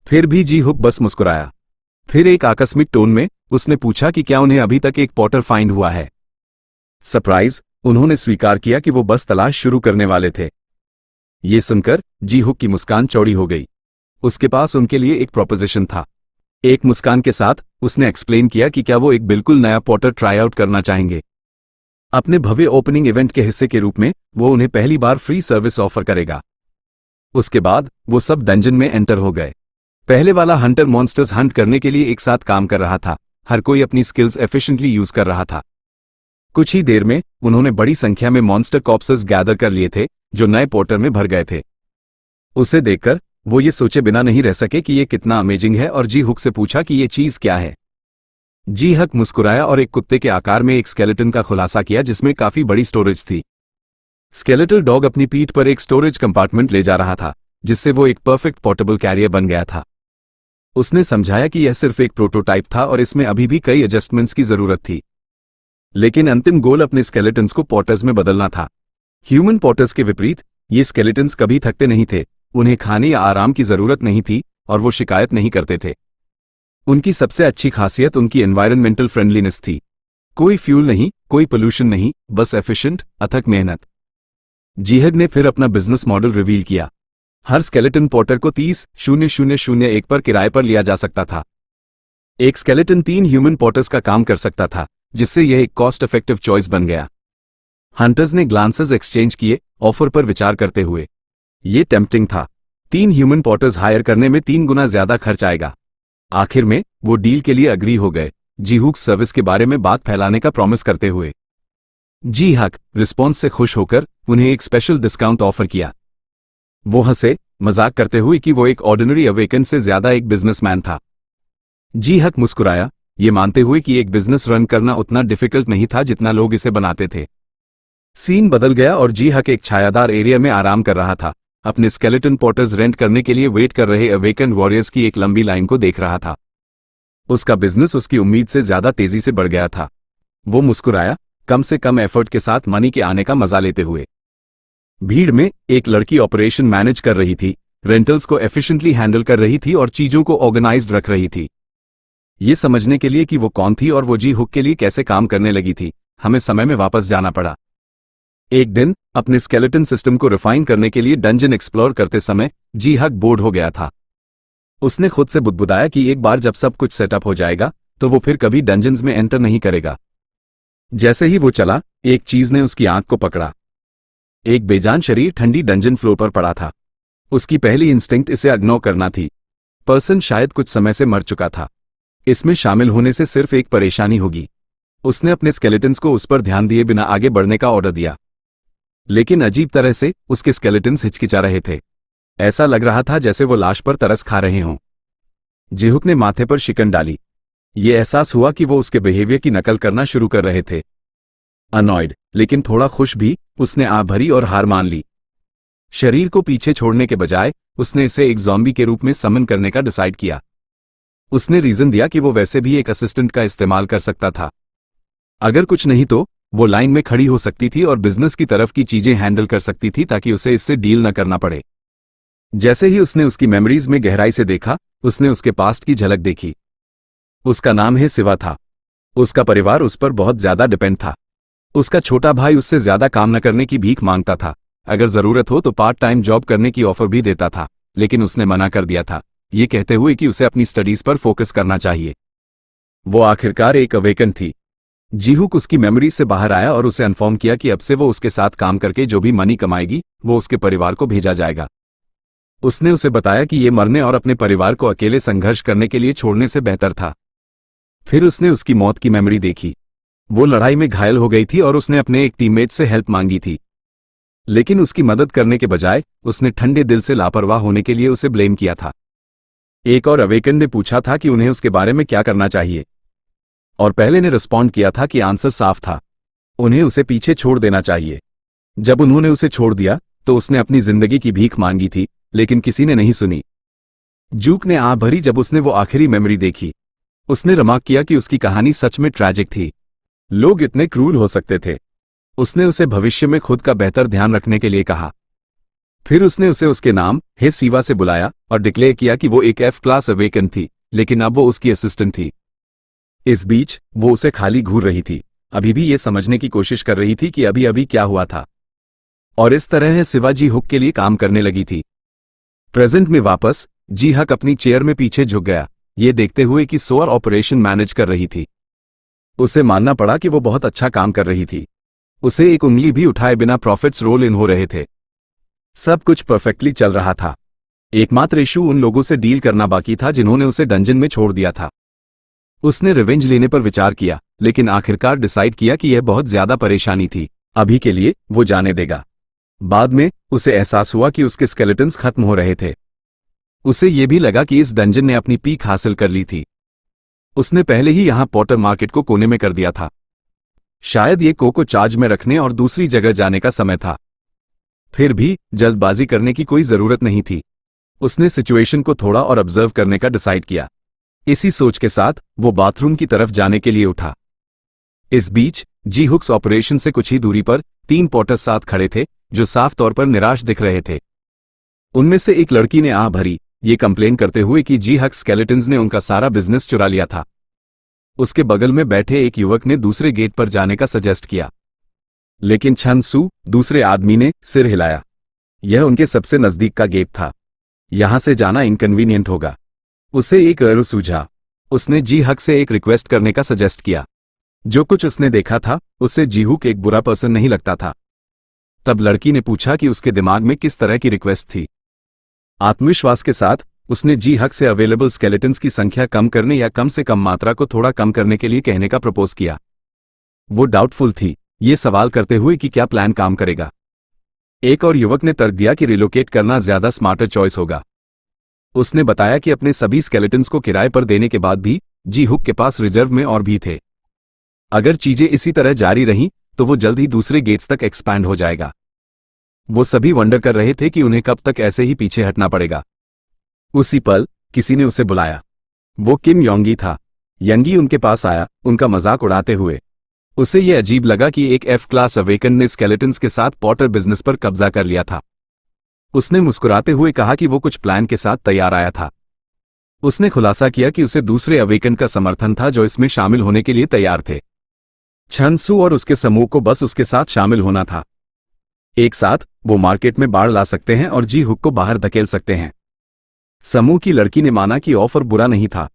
फिर भी जी हुक बस मुस्कुराया। फिर एक आकस्मिक टोन में उसने पूछा कि क्या उन्हें अभी तक एक पॉटर फाइंड हुआ है। सरप्राइज, उन्होंने स्वीकार किया कि वो बस तलाश शुरू करने वाले थे। ये सुनकर जी हुक की मुस्कान चौड़ी हो गई। उसके पास उनके लिए एक प्रोपोजिशन था। एक मुस्कान के साथ उसने एक्सप्लेन किया कि क्या वो एक बिल्कुल नया पॉटर ट्राई आउट करना चाहेंगे। अपने भव्य ओपनिंग इवेंट के हिस्से के रूप में वो उन्हें पहली बार फ्री सर्विस ऑफर करेगा। उसके बाद वो सब डंजन में एंटर हो गए। पहले वाला हंटर मॉन्स्टर्स हंट करने के लिए एक साथ काम कर रहा था। हर कोई अपनी स्किल्स एफिशिएंटली यूज कर रहा था। कुछ ही देर में उन्होंने बड़ी संख्या में मॉन्स्टर कॉप्सेस गैदर कर लिए थे जो नए पोर्टर में भर गए थे। उसे देखकर वो ये सोचे बिना नहीं रह सके कि ये कितना अमेजिंग है और जी हुक से पूछा कि ये चीज क्या है। जी हक मुस्कुराया और एक कुत्ते के आकार में एक स्केलेटन का खुलासा किया जिसमें काफी बड़ी स्टोरेज थी। स्केलेटल डॉग अपनी पीठ पर एक स्टोरेज कंपार्टमेंट ले जा रहा था, जिससे वो एक परफेक्ट पोर्टेबल कैरियर बन गया था। उसने समझाया कि यह सिर्फ एक प्रोटोटाइप था और इसमें अभी भी कई एडजस्टमेंट्स की जरूरत थी, लेकिन अंतिम गोल अपने स्केलेटन्स को पॉटर्स में बदलना था। ह्यूमन पॉटर्स के विपरीत ये स्केलेटन्स कभी थकते नहीं थे। उन्हें खाने या आराम की जरूरत नहीं थी और वो शिकायत नहीं करते थे। उनकी सबसे अच्छी खासियत उनकी एनवायरनमेंटल फ्रेंडलीनेस थी। कोई फ्यूल नहीं, कोई पोल्यूशन नहीं, बस एफिशिएंट अथक मेहनत। जीहग ने फिर अपना बिजनेस मॉडल रिवील किया। हर स्केलेटन पॉटर को 30,001 पर किराए पर लिया जा सकता था। एक स्केलेटन 3 ह्यूमन पॉटर्स का काम कर सकता था, जिससे यह एक कॉस्ट इफेक्टिव चॉइस बन गया। हंटर्स ने ग्लांसेस एक्सचेंज किए, ऑफर पर विचार करते हुए। ये टेम्पटिंग था। 3 ह्यूमन पॉटर्स हायर करने में 3 गुना ज्यादा खर्च आएगा। आखिर में वो डील के लिए अग्री हो गए, जी हुक सर्विस के बारे में बात फैलाने का प्रॉमिस करते हुए। जी हक रिस्पॉन्स से खुश होकर उन्हें एक स्पेशल डिस्काउंट ऑफर किया। वो हंसे, मजाक करते हुए कि वो एक ऑर्डिनरी अवेकन से ज्यादा एक बिजनेसमैन था। जी हक मुस्कुराया, ये मानते हुए कि एक बिजनेस रन करना उतना डिफिकल्ट नहीं था जितना लोग इसे बनाते थे। सीन बदल गया और जी हक एक छायादार एरिया में आराम कर रहा था, अपने स्केलेटन पॉटर्स रेंट करने के लिए वेट कर रहे अवेकन वॉरियर्स की एक लंबी लाइन को देख रहा था। उसका बिजनेस उसकी उम्मीद से ज्यादा तेजी से बढ़ गया था। वो मुस्कुराया, कम से कम एफर्ट के साथ मनी के आने का मजा लेते हुए। भीड़ में एक लड़की ऑपरेशन मैनेज कर रही थी, रेंटल्स को एफिशिएंटली हैंडल कर रही थी और चीजों को ऑर्गेनाइज्ड रख रही थी। ये समझने के लिए कि वो कौन थी और वो जी हुक के लिए कैसे काम करने लगी थी, हमें समय में वापस जाना पड़ा। एक दिन अपने स्केलेटन सिस्टम को रिफाइन करने के लिए डंजन एक्सप्लोर करते समय जी हक बोर्ड हो गया था। उसने खुद से बुदबुदाया कि एक बार जब सब कुछ सेटअप हो जाएगा तो वो फिर कभी डंजन्स में एंटर नहीं करेगा। जैसे ही वो चला, एक चीज ने उसकी आंख को पकड़ा। एक बेजान शरीर ठंडी डंजन फ्लोर पर पड़ा था। उसकी पहली इंस्टिंक्ट इसे इग्नोर करना थी। पर्सन शायद कुछ समय से मर चुका था। इसमें शामिल होने से सिर्फ एक परेशानी होगी। उसने अपने स्केलेटन्स को उस पर ध्यान दिए बिना आगे बढ़ने का ऑर्डर दिया, लेकिन अजीब तरह से उसके स्केलेटन्स हिचकिचा रहे थे। ऐसा लग रहा था जैसे वो लाश पर तरस खा रहे हों। जिहुक ने माथे पर शिकन डाली। ये एहसास हुआ कि वो उसके बिहेवियर की नकल करना शुरू कर रहे थे। अनॉयड लेकिन थोड़ा खुश भी, उसने आह भरी और हार मान ली। शरीर को पीछे छोड़ने के बजाय उसने इसे एक ज़ॉम्बी के रूप में समन करने का डिसाइड किया। उसने रीजन दिया कि वो वैसे भी एक असिस्टेंट का इस्तेमाल कर सकता था। अगर कुछ नहीं तो वो लाइन में खड़ी हो सकती थी और बिजनेस की तरफ की चीजें हैंडल कर सकती थी ताकि उसे इससे डील न करना पड़े। जैसे ही उसने उसकी मेमोरीज में गहराई से देखा, उसने उसके पास्ट की झलक देखी। उसका नाम है सिवा था। उसका परिवार उस पर बहुत ज्यादा डिपेंड था। उसका छोटा भाई उससे ज्यादा काम न करने की भीख मांगता था। अगर जरूरत हो तो पार्ट टाइम जॉब करने की ऑफर भी देता था, लेकिन उसने मना कर दिया था, ये कहते हुए कि उसे अपनी स्टडीज पर फोकस करना चाहिए। वो आखिरकार एक अवेकन थी। जीहुक उसकी मेमोरी से बाहर आया और उसे इन्फॉर्म किया कि अब से वो उसके साथ काम करके जो भी मनी कमाएगी वो उसके परिवार को भेजा जाएगा। उसने उसे बताया कि ये मरने और अपने परिवार को अकेले संघर्ष करने के लिए छोड़ने से बेहतर था। फिर उसने उसकी मौत की मेमोरी देखी। वो लड़ाई में घायल हो गई थी और उसने अपने एक टीममेट से हेल्प मांगी थी, लेकिन उसकी मदद करने के बजाय उसने ठंडे दिल से लापरवाह होने के लिए उसे ब्लेम किया था। एक और अवेकन ने पूछा था कि उन्हें उसके बारे में क्या करना चाहिए, और पहले ने रिस्पॉन्ड किया था कि आंसर साफ था, उन्हें उसे पीछे छोड़ देना चाहिए। जब उन्होंने उसे छोड़ दिया तो उसने अपनी जिंदगी की भीख मांगी थी, लेकिन किसी ने नहीं सुनी। जूक ने आह भरी जब उसने वो आखिरी मेमोरी देखी। उसने रिमार्क किया कि उसकी कहानी सच में ट्रैजिक थी। लोग इतने क्रूर हो सकते थे। उसने उसे भविष्य में खुद का बेहतर ध्यान रखने के लिए कहा। फिर उसने उसे उसके नाम हे सीवा से बुलाया और डिक्लेयर किया कि वो एक F क्लास अवेकन थी, लेकिन अब वो उसकी असिस्टेंट थी। इस बीच वो उसे खाली घूर रही थी, अभी भी ये समझने की कोशिश कर रही थी कि अभी अभी क्या हुआ था, और इस तरह सिवा जी हुक के लिए काम करने लगी थी। प्रेजेंट में वापस जी हक अपनी चेयर में पीछे झुक गया, ये देखते हुए कि सोअर ऑपरेशन मैनेज कर रही थी। उसे मानना पड़ा कि वो बहुत अच्छा काम कर रही थी। उसे एक उंगली भी उठाए बिना प्रॉफिट्स रोल इन हो रहे थे। सब कुछ परफेक्टली चल रहा था। एकमात्र इशू उन लोगों से डील करना बाकी था जिन्होंने उसे डंजन में छोड़ दिया था। उसने रिवेंज लेने पर विचार किया, लेकिन आखिरकार डिसाइड किया कि यह बहुत ज्यादा परेशानी थी। अभी के लिए वो जाने देगा। बाद में उसे एहसास हुआ कि उसके स्केलेटन्स खत्म हो रहे थे। उसे यह भी लगा कि इस डंजन ने अपनी पीक हासिल कर ली थी। उसने पहले ही यहां पॉटर मार्केट को कोने में कर दिया था। शायद ये को चार्ज में रखने और दूसरी जगह जाने का समय था। फिर भी जल्दबाजी करने की कोई जरूरत नहीं थी। उसने सिचुएशन को थोड़ा और ऑब्जर्व करने का डिसाइड किया। इसी सोच के साथ वो बाथरूम की तरफ जाने के लिए उठा। इस बीच जी हुक्स ऑपरेशन से कुछ ही दूरी पर 3 पॉटर्स साथ खड़े थे जो साफ तौर पर निराश दिख रहे थे। उनमें से एक लड़की ने आह भरी, ये कंप्लेन करते हुए कि जी हक स्केलेटन्स ने उनका सारा बिजनेस चुरा लिया था। उसके बगल में बैठे एक युवक ने दूसरे गेट पर जाने का सजेस्ट किया, लेकिन शन सू, दूसरे आदमी ने सिर हिलाया। यह उनके सबसे नजदीक का गेट था, यहां से जाना इनकन्वीनियंट होगा। उसे एक अर्ल सूझा। उसने जी हक से एक रिक्वेस्ट करने का सजेस्ट किया। जो कुछ उसने देखा था उससे जी हुक एक बुरा पर्सन नहीं लगता था। तब लड़की ने पूछा कि उसके दिमाग में किस तरह की रिक्वेस्ट थी। आत्मविश्वास के साथ उसने जी हक से अवेलेबल स्केलेटन्स की संख्या कम करने या कम से कम मात्रा को थोड़ा कम करने के लिए कहने का प्रपोज किया। वो डाउटफुल थी, ये सवाल करते हुए कि क्या प्लान काम करेगा। एक और युवक ने तर्क दिया कि रिलोकेट करना ज्यादा स्मार्टर चॉइस होगा। उसने बताया कि अपने सभी स्केलेटन्स को किराए पर देने के बाद भी जी हुक के पास रिजर्व में और भी थे। अगर चीजें इसी तरह जारी रहीं तो वो जल्द ही दूसरे गेट्स तक एक्सपैंड हो जाएगा। वो सभी वंडर कर रहे थे कि उन्हें कब तक ऐसे ही पीछे हटना पड़ेगा। उसी पल किसी ने उसे बुलाया। वो किम योंगी था। यंगी उनके पास आया, उनका मजाक उड़ाते हुए। उसे ये अजीब लगा कि एक एफ क्लास अवेकन ने स्केलेटन्स के साथ पॉटर बिजनेस पर कब्जा कर लिया था। उसने मुस्कुराते हुए कहा कि वो कुछ प्लान के साथ तैयार आया था। उसने खुलासा किया कि उसे दूसरे अवेकन का समर्थन था जो इसमें शामिल होने के लिए तैयार थे। chen su और उसके समूह को बस उसके साथ शामिल होना था। एक साथ वो मार्केट में बाढ़ ला सकते हैं और जी हुक को बाहर धकेल सकते हैं। समूह की लड़की ने माना कि ऑफर बुरा नहीं था।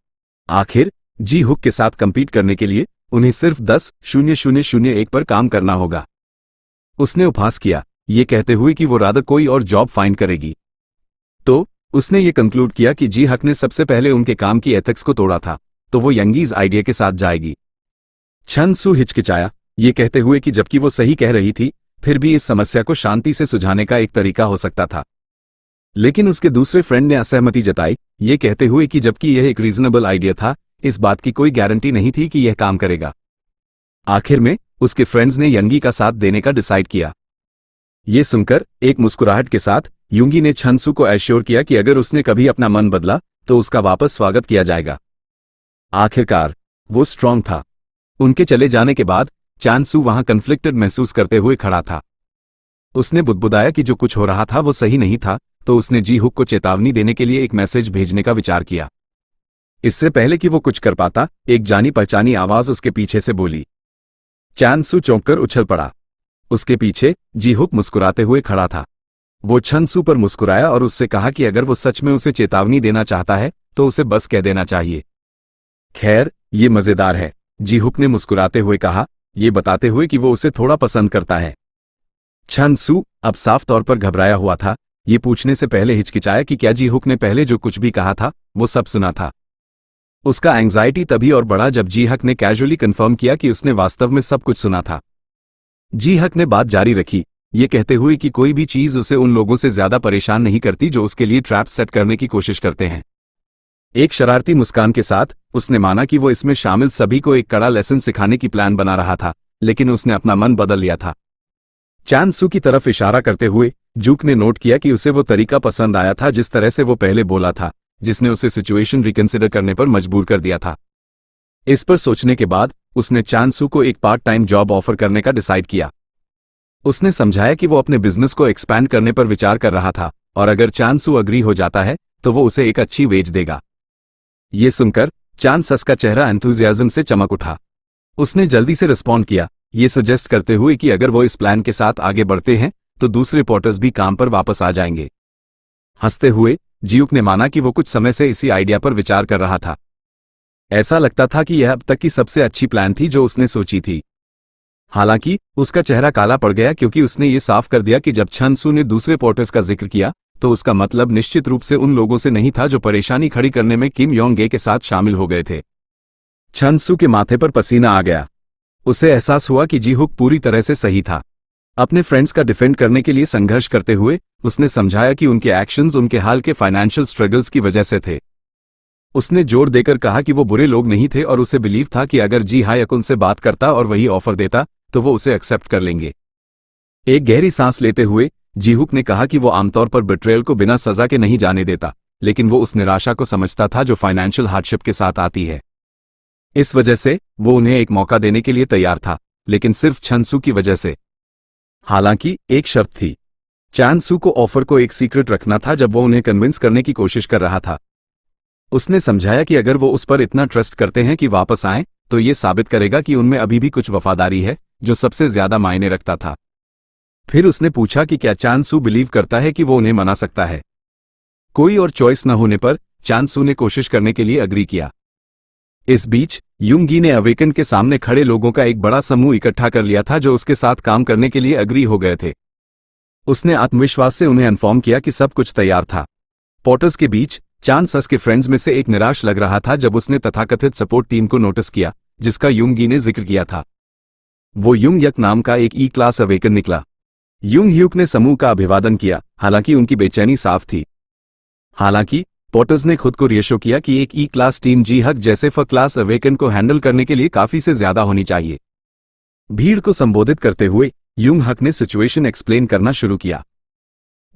आखिर जी हुक के साथ कंपीट करने के लिए उन्हें सिर्फ 10,001 पर काम करना होगा। उसने उपहास किया, ये कहते हुए कि वो रादर कोई और जॉब फाइंड करेगी। तो उसने ये कंक्लूड किया कि जी हक ने सबसे पहले उनके काम की एथिक्स को तोड़ा था, तो वो यंगीज आइडिया के साथ जाएगी। chen su हिचकिचाया, ये कहते हुए कि जबकि वो सही कह रही थी, फिर भी इस समस्या को शांति से सुलझाने का एक तरीका हो सकता था। लेकिन उसके दूसरे फ्रेंड ने असहमति जताई, ये कहते हुए कि जबकि यह एक रीजनेबल आइडिया था, इस बात की कोई गारंटी नहीं थी कि यह काम करेगा। आखिर में उसके फ्रेंड्स ने यंगी का साथ देने का डिसाइड किया। ये सुनकर एक मुस्कुराहट के साथ युंगी ने chen su को एश्योर किया कि अगर उसने कभी अपना मन बदला तो उसका वापस स्वागत किया जाएगा। आखिरकार वो स्ट्रांग था। उनके चले जाने के बाद chen su वहां कन्फ्लिक्टेड महसूस करते हुए खड़ा था। उसने बुदबुदाया कि जो कुछ हो रहा था वो सही नहीं था, तो उसने जी हुक को चेतावनी देने के लिए एक मैसेज भेजने का विचार किया। इससे पहले कि वो कुछ कर पाता, एक जानी पहचानी आवाज उसके पीछे से बोली। chen su चौंककर उछल पड़ा। उसके पीछे जी हुक मुस्कुराते हुए खड़ा था। वो chen su पर मुस्कुराया और उससे कहा कि अगर वो सच में उसे चेतावनी देना चाहता है तो उसे बस कह देना चाहिए। खैर, ये मजेदार है, जी हुक ने मुस्कुराते हुए कहा, ये बताते हुए कि वो उसे थोड़ा पसंद करता है। chen su अब साफ तौर पर घबराया हुआ था। ये पूछने से पहले हिचकिचाया कि क्या जी हुक ने पहले जो कुछ भी कहा था वो सब सुना था। उसका एंग्जाइटी तभी और बढ़ा जब जी हक ने कैजुअली कंफर्म किया कि उसने वास्तव में सब कुछ सुना था। जी हक ने बात जारी रखी, ये कहते हुए कि कोई भी चीज उसे उन लोगों से ज्यादा परेशान नहीं करती जो उसके लिए ट्रैप सेट करने की कोशिश करते हैं। एक शरारती मुस्कान के साथ उसने माना कि वो इसमें शामिल सभी को एक कड़ा लेसन सिखाने की प्लान बना रहा था, लेकिन उसने अपना मन बदल लिया था। chen su की तरफ इशारा करते हुए जूक ने नोट किया कि उसे वो तरीका पसंद आया था जिस तरह से वो पहले बोला था, जिसने उसे सिचुएशन रिकंसिडर करने पर मजबूर कर दिया था। इस पर सोचने के बाद उसने chen su को एक पार्ट टाइम जॉब ऑफर करने का डिसाइड किया। उसने समझाया कि वो अपने बिजनेस को एक्सपैंड करने पर विचार कर रहा था और अगर chen su अग्री हो जाता है तो वो उसे एक अच्छी वेज देगा। ये सुनकर chen sus का चेहरा एंथुजियाज्म से चमक उठा। उसने जल्दी से रिस्पॉन्ड किया, ये सजेस्ट करते हुए कि अगर वो इस प्लान के साथ आगे बढ़ते हैं तो दूसरे पॉटर्स भी काम पर वापस आ जाएंगे। हंसते हुए जियुक ने माना कि वो कुछ समय से इसी आइडिया पर विचार कर रहा था। ऐसा लगता था कि यह अब तक की सबसे अच्छी प्लान थी जो उसने सोची थी। हालांकि उसका चेहरा काला पड़ गया क्योंकि उसने ये साफ कर दिया कि जब chen su ने दूसरे पॉटर्स का जिक्र किया तो उसका मतलब निश्चित रूप से उन लोगों से नहीं था जो परेशानी खड़ी करने में किम योंग गे के साथ शामिल हो गए थे। chen su के माथे पर पसीना आ गया। उसे एहसास हुआ कि जी हुक पूरी तरह से सही था। अपने फ्रेंड्स का डिफेंड करने के लिए संघर्ष करते हुए उसने समझाया कि उनके एक्शंस उनके हाल के फाइनेंशियल स्ट्रगल्स की वजह से थे। उसने जोर देकर कहा कि वो बुरे लोग नहीं थे और उसे बिलीव था कि अगर जी हायक उनसे बात करता और वही ऑफर देता तो वो उसे एक्सेप्ट कर लेंगे। एक गहरी सांस लेते हुए जी हुक ने कहा कि वो आमतौर पर बिट्रेयल को बिना सजा के नहीं जाने देता, लेकिन वो उस निराशा को समझता था जो फाइनेंशियल हार्डशिप के साथ आती है। इस वजह से वो उन्हें एक मौका देने के लिए तैयार था, लेकिन सिर्फ chen su की वजह से। हालांकि एक शर्त थी, chen su को ऑफर को एक सीक्रेट रखना था जब वो उन्हें कन्विंस करने की कोशिश कर रहा था। उसने समझाया कि अगर वो उस पर इतना ट्रस्ट करते हैं कि वापस आएं, तो ये साबित करेगा कि उनमें अभी भी कुछ वफादारी है, जो सबसे ज्यादा मायने रखता था। फिर उसने पूछा कि क्या chen su बिलीव करता है कि वो उन्हें मना सकता है। कोई और चॉइस न होने पर chen su ने कोशिश करने के लिए अग्री किया। इस बीच युंगी ने अवेकन के सामने खड़े लोगों का एक बड़ा समूह इकट्ठा कर लिया था जो उसके साथ काम करने के लिए अग्री हो गए थे। उसने आत्मविश्वास से उन्हें इन्फॉर्म किया कि सब कुछ तैयार था। पॉटर्स के बीच chen sus के फ्रेंड्स में से एक निराश लग रहा था जब उसने तथाकथित सपोर्ट टीम को नोटिस किया जिसका युंगी ने जिक्र किया था। वो युंग यक नाम का एक ई क्लास अवेकन निकला। युंग ह्यूक ने समूह का अभिवादन किया, हालांकि उनकी बेचैनी साफ थी। हालांकि पॉटर्स ने खुद को रिएश्योर किया कि एक ई क्लास टीम जी हक जैसे फ क्लास अवेकन को हैंडल करने के लिए काफी से ज्यादा होनी चाहिए। भीड़ को संबोधित करते हुए युंग हक ने सिचुएशन एक्सप्लेन करना शुरू किया।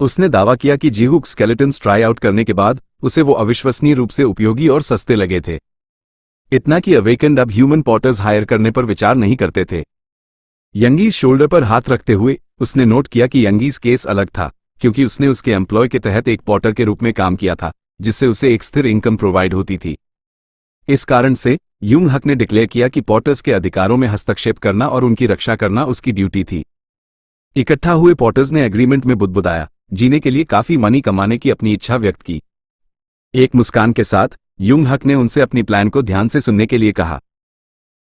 उसने दावा किया कि जी हुक स्केलेटन्स ट्राई आउट करने के बाद उसे वो अविश्वसनीय रूप से उपयोगी और सस्ते लगे थे। इतना कि अवेकन अब ह्यूमन पॉटर्स हायर करने पर विचार नहीं करते थे, यंगीज शोल्डर पर हाथ रखते हुए उसने नोट किया कि यंगीज केस अलग था, क्योंकि उसने उसके एम्प्लॉय के तहत एक पॉटर के रूप में काम किया था, जिससे उसे एक स्थिर इनकम प्रोवाइड होती थी। इस कारण से यूंग हक ने डिक्लेयर किया कि पॉटर्स के अधिकारों में हस्तक्षेप करना और उनकी रक्षा करना उसकी ड्यूटी थी। इकट्ठा हुए पॉटर्स ने एग्रीमेंट में बुदबुदाया, जीने के लिए काफी मनी कमाने की अपनी इच्छा व्यक्त की। एक मुस्कान के साथ यूंग हक ने उनसे अपनी प्लान को ध्यान से सुनने के लिए कहा।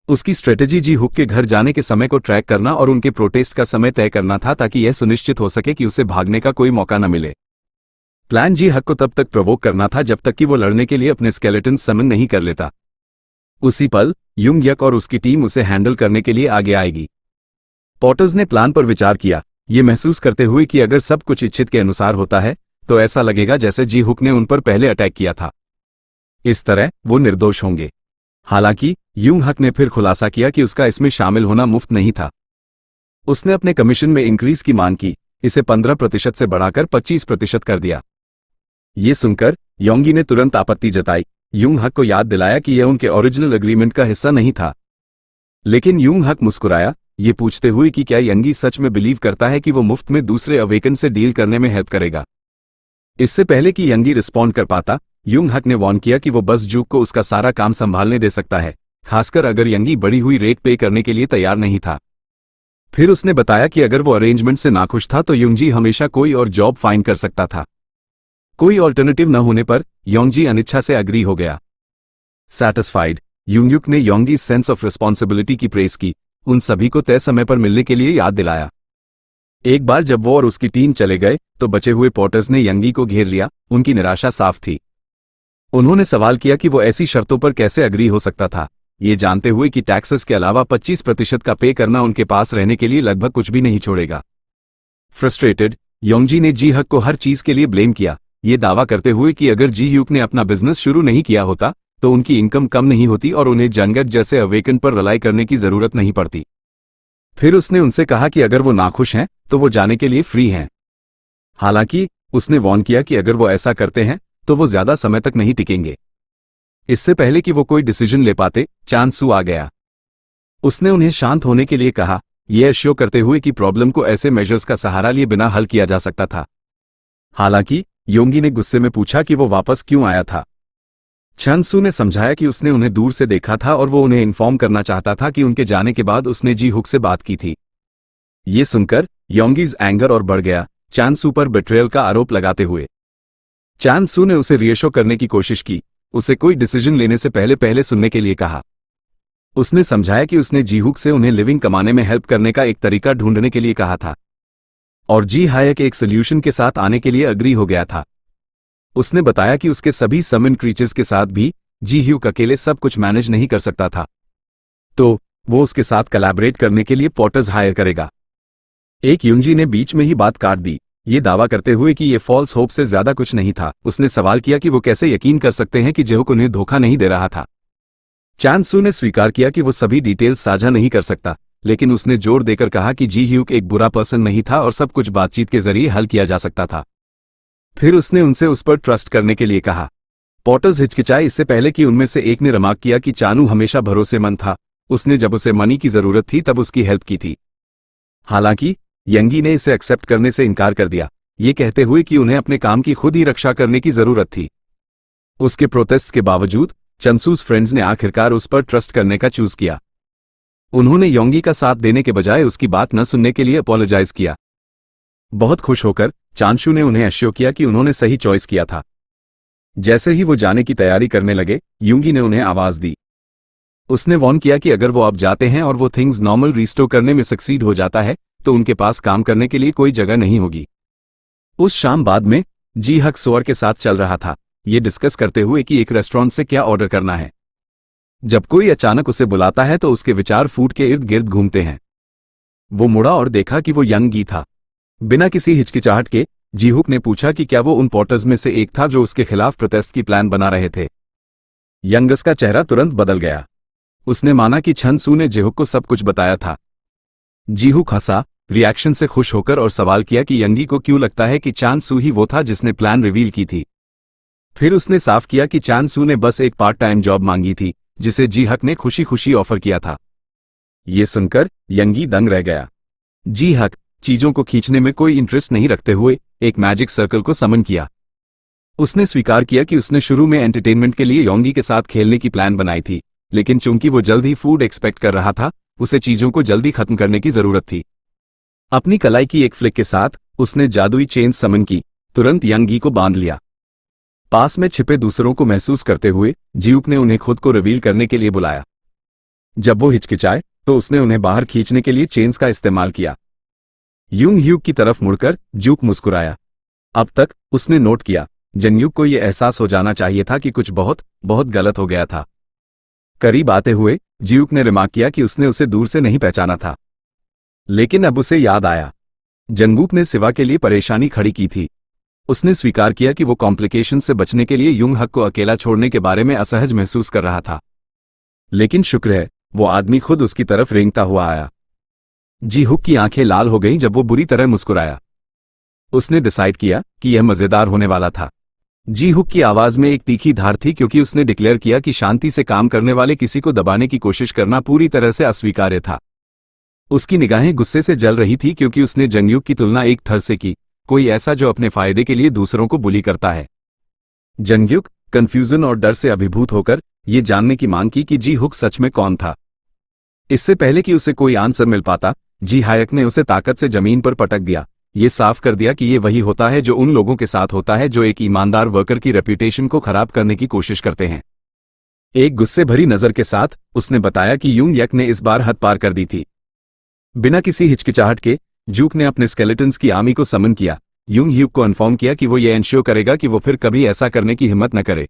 उसकी स्ट्रेटेजी जी हुक के घर जाने के समय को ट्रैक करना और उनके प्रोटेस्ट का समय तय करना था, ताकि यह सुनिश्चित हो सके कि उसे भागने का कोई मौका न मिले। प्लान जी हक को तब तक प्रोवोक करना था जब तक कि वो लड़ने के लिए अपने स्केलेटन समन नहीं कर लेता। उसी पल यूंग यक और उसकी टीम उसे हैंडल करने के लिए आगे आएगी। पॉटर्स ने प्लान पर विचार किया, ये महसूस करते हुए कि अगर सब कुछ इच्छित के अनुसार होता है तो ऐसा लगेगा जैसे जी हुक ने उन पर पहले अटैक किया था। इस तरह वो निर्दोष होंगे। हालांकि यूंग हक ने फिर खुलासा किया कि उसका इसमें शामिल होना मुफ्त नहीं था। उसने अपने कमीशन में इंक्रीज की मांग की, इसे 15% से बढ़ाकर 25% कर दिया। ये सुनकर योंगी ने तुरंत आपत्ति जताई। यूंग हक को याद दिलाया कि यह उनके ओरिजिनल एग्रीमेंट का हिस्सा नहीं था। लेकिन यूंग हक मुस्कुराया, ये पूछते हुए कि क्या यंगी सच में बिलीव करता है कि वो मुफ्त में दूसरे अवेकन से डील करने में हेल्प करेगा। इससे पहले कि यंगी रिस्पॉन्ड कर पाता, यूंग हक ने वार्न किया कि वो बस जूक को उसका सारा काम संभालने दे सकता है, खासकर अगर यंगी बढ़ी हुई रेट पे करने के लिए तैयार नहीं था। फिर उसने बताया कि अगर वो अरेंजमेंट से नाखुश था तो युंगजी हमेशा कोई और जॉब फाइंड कर सकता था। कोई ऑल्टरनेटिव न होने पर योंगजी अनिच्छा से अग्री हो गया। सैटिस्फाइड, यूंगयुक ने योंगी सेंस ऑफ रिस्पॉन्सिबिलिटी की प्रेस की, उन सभी को तय समय पर मिलने के लिए याद दिलाया। एक बार जब वो और उसकी टीम चले गए तो बचे हुए पॉटर्स ने यंगी को घेर लिया। उनकी निराशा साफ थी। उन्होंने सवाल किया कि वो ऐसी शर्तों पर कैसे अग्री हो सकता था, ये जानते हुए कि टैक्सेस के अलावा 25% का पे करना उनके पास रहने के लिए लगभग कुछ भी नहीं छोड़ेगा। फ्रस्ट्रेटेड, योंगजी ने जी हक को हर चीज के लिए ब्लेम किया, ये दावा करते हुए कि अगर जी ह्यूक ने अपना बिजनेस शुरू नहीं किया होता तो उनकी इनकम कम नहीं होती और उन्हें जंगत जैसे अवेकन पर रिलाई करने की जरूरत नहीं पड़ती। फिर उसने उनसे कहा कि अगर वो नाखुश हैं तो वो जाने के लिए फ्री हैं। हालांकि उसने वार्न किया कि अगर वो ऐसा करते हैं तो वो ज्यादा समय तक नहीं टिकेंगे। इससे पहले कि वो कोई डिसीजन ले पाते, चान सू आ गया। उसने उन्हें शांत होने के लिए कहा, यह एश्योर करते हुए कि प्रॉब्लम को ऐसे मेजर्स का सहारा लिए बिना हल किया जा सकता था। हालांकि योंगी ने गुस्से में पूछा कि वो वापस क्यों आया था। चान सू ने समझाया कि उसने उन्हें दूर से देखा था और वो उन्हें इन्फॉर्म करना चाहता था कि उनके जाने के बाद उसने जी हुक से बात की थी। ये सुनकर योंगीज एंगर और बढ़ गया, चान सू पर बिट्रेयल का आरोप लगाते हुए। चान सू ने उसे रिएश्योर करने की कोशिश की, उसे कोई डिसीजन लेने से पहले सुनने के लिए कहा। उसने समझाया कि उसने जी हुक से उन्हें लिविंग कमाने में हेल्प करने का एक तरीका ढूंढने के लिए कहा था और जी हायक एक सोल्यूशन के साथ आने के लिए अग्री हो गया था। उसने बताया कि उसके सभी समन क्रीचर्स के साथ भी जी ह्यूक अकेले सब कुछ मैनेज नहीं कर सकता था, तो वो उसके साथ कोलैबोरेट करने के लिए पॉटर्स हायर करेगा। एक युंजी ने बीच में ही बात काट दी, ये दावा करते हुए कि ये फॉल्स होप से ज्यादा कुछ नहीं था। उसने सवाल किया कि वो कैसे यकीन कर सकते हैं कि जेहुक उन्हें धोखा नहीं दे रहा था। चान सू ने स्वीकार किया कि वो सभी डिटेल्स साझा नहीं कर सकता, लेकिन उसने जोर देकर कहा कि जी ह्यूक एक बुरा पर्सन नहीं था और सब कुछ बातचीत के जरिए हल किया जा सकता था। फिर उसने उनसे उस पर ट्रस्ट करने के लिए कहा। पॉटर्स हिचकिचाए इससे पहले कि उनमें से एक ने रिमार्क किया कि चानू हमेशा भरोसेमंद था, उसने जब उसे मनी की जरूरत थी तब उसकी हेल्प की थी। हालांकि यंगी ने इसे एक्सेप्ट करने से इनकार कर दिया, ये कहते हुए कि उन्हें अपने काम की खुद ही रक्षा करने की जरूरत थी। उसके प्रोटेस्ट के बावजूद चंसूस फ्रेंड्स ने आखिरकार उस पर ट्रस्ट करने का चूज किया। उन्होंने योंगी का साथ देने के बजाय उसकी बात न सुनने के लिए अपोलोजाइज किया। बहुत खुश होकर चांशू ने उन्हें एश्योर किया कि उन्होंने सही चॉइस किया था। जैसे ही वो जाने की तैयारी करने लगे, युंगी ने उन्हें आवाज दी। उसने वार्न किया कि अगर वो अब जाते हैं और वो थिंग्स नॉर्मल रिस्टोर करने में सक्सीड हो जाता है तो उनके पास काम करने के लिए कोई जगह नहीं होगी। उस शाम बाद में जी हक सोअर के साथ चल रहा था, ये डिस्कस करते हुए कि एक रेस्टोरेंट से क्या ऑर्डर करना है। जब कोई अचानक उसे बुलाता है तो उसके विचार फूड के इर्द गिर्द घूमते हैं। वो मुड़ा और देखा कि वो यंगी था। बिना किसी हिचकिचाहट के जीहुक ने पूछा कि क्या वो उन पॉटर्स में से एक था जो उसके खिलाफ प्रोटेस्ट की प्लान बना रहे थे। यंगस का चेहरा तुरंत बदल गया। उसने माना कि छन सू ने जेहुक को सब कुछ बताया था। जीहुक हंसा, रिएक्शन से खुश होकर, और सवाल किया कि यंगी को क्यों लगता है कि चान सू ही वो था जिसने प्लान रिवील की थी। फिर उसने साफ किया कि चान सू ने बस एक पार्ट टाइम जॉब मांगी थी जिसे जी हक ने खुशी खुशी ऑफर किया था। ये सुनकर यंगी दंग रह गया। जी हक चीजों को खींचने में कोई इंटरेस्ट नहीं रखते हुए एक मैजिक सर्कल को समन किया। उसने स्वीकार किया कि उसने शुरू में एंटरटेनमेंट के लिए योंगी के साथ खेलने की प्लान बनाई थी, लेकिन चूंकि वो जल्द ही फूड एक्सपेक्ट कर रहा था, उसे चीजों को जल्दी खत्म करने की जरूरत थी। अपनी कलाई की एक फ्लिक के साथ उसने जादुई चेन समन की, तुरंत यंगी को बांध लिया। पास में छिपे दूसरों को महसूस करते हुए जियूक ने उन्हें खुद को रिवील करने के लिए बुलाया। जब वो हिचकिचाए तो उसने उन्हें बाहर खींचने के लिए चेन्स का इस्तेमाल किया। यूंग ह्यूक की तरफ मुड़कर ज्यूक मुस्कुराया। अब तक उसने नोट किया, जंगयूक को यह एहसास हो जाना चाहिए था कि कुछ बहुत बहुत गलत हो गया था। करीब आते हुए ज्यूक ने रिमार्क किया कि उसने उसे दूर से नहीं पहचाना था, लेकिन अब उसे याद आया जंगूक ने सिवा के लिए परेशानी खड़ी की थी। उसने स्वीकार किया कि वो कॉम्प्लिकेशन से बचने के लिए यूंग हक को अकेला छोड़ने के बारे में असहज महसूस कर रहा था, लेकिन शुक्र है वो आदमी खुद उसकी तरफ रेंगता हुआ आया। जी हुक की आंखें लाल हो गईं जब वो बुरी तरह मुस्कुराया। उसने डिसाइड किया कि यह मजेदार होने वाला था। जी हुक की आवाज में एक तीखी धार थी क्योंकि उसने डिक्लेयर किया कि शांति से काम करने वाले किसी को दबाने की कोशिश करना पूरी तरह से अस्वीकार्य था। उसकी निगाहें गुस्से से जल रही थी क्योंकि उसने जंगयूक की तुलना एक थर से की, कोई ऐसा जो अपने फायदे के लिए दूसरों को बुली करता है। जंगयूक कंफ्यूजन और डर से अभिभूत होकर ये जानने की मांग की कि जी हुक सच में कौन था। इससे पहले कि उसे कोई आंसर मिल पाता, जी हायक ने उसे ताकत से जमीन पर पटक दिया। ये साफ कर दिया कि ये वही होता है जो उन लोगों के साथ होता है जो एक ईमानदार वर्कर की रेप्यूटेशन को खराब करने की कोशिश करते हैं। एक गुस्से भरी नजर के साथ उसने बताया कि यूंग यक ने इस बार हद पार कर दी थी। बिना किसी हिचकिचाहट के जूक ने अपने स्केलेटन्स की आर्मी को समन किया। यूंग ह्यूक को इन्फॉर्म किया कि वो ये एंश्योर करेगा कि वो फिर कभी ऐसा करने की हिम्मत न करे।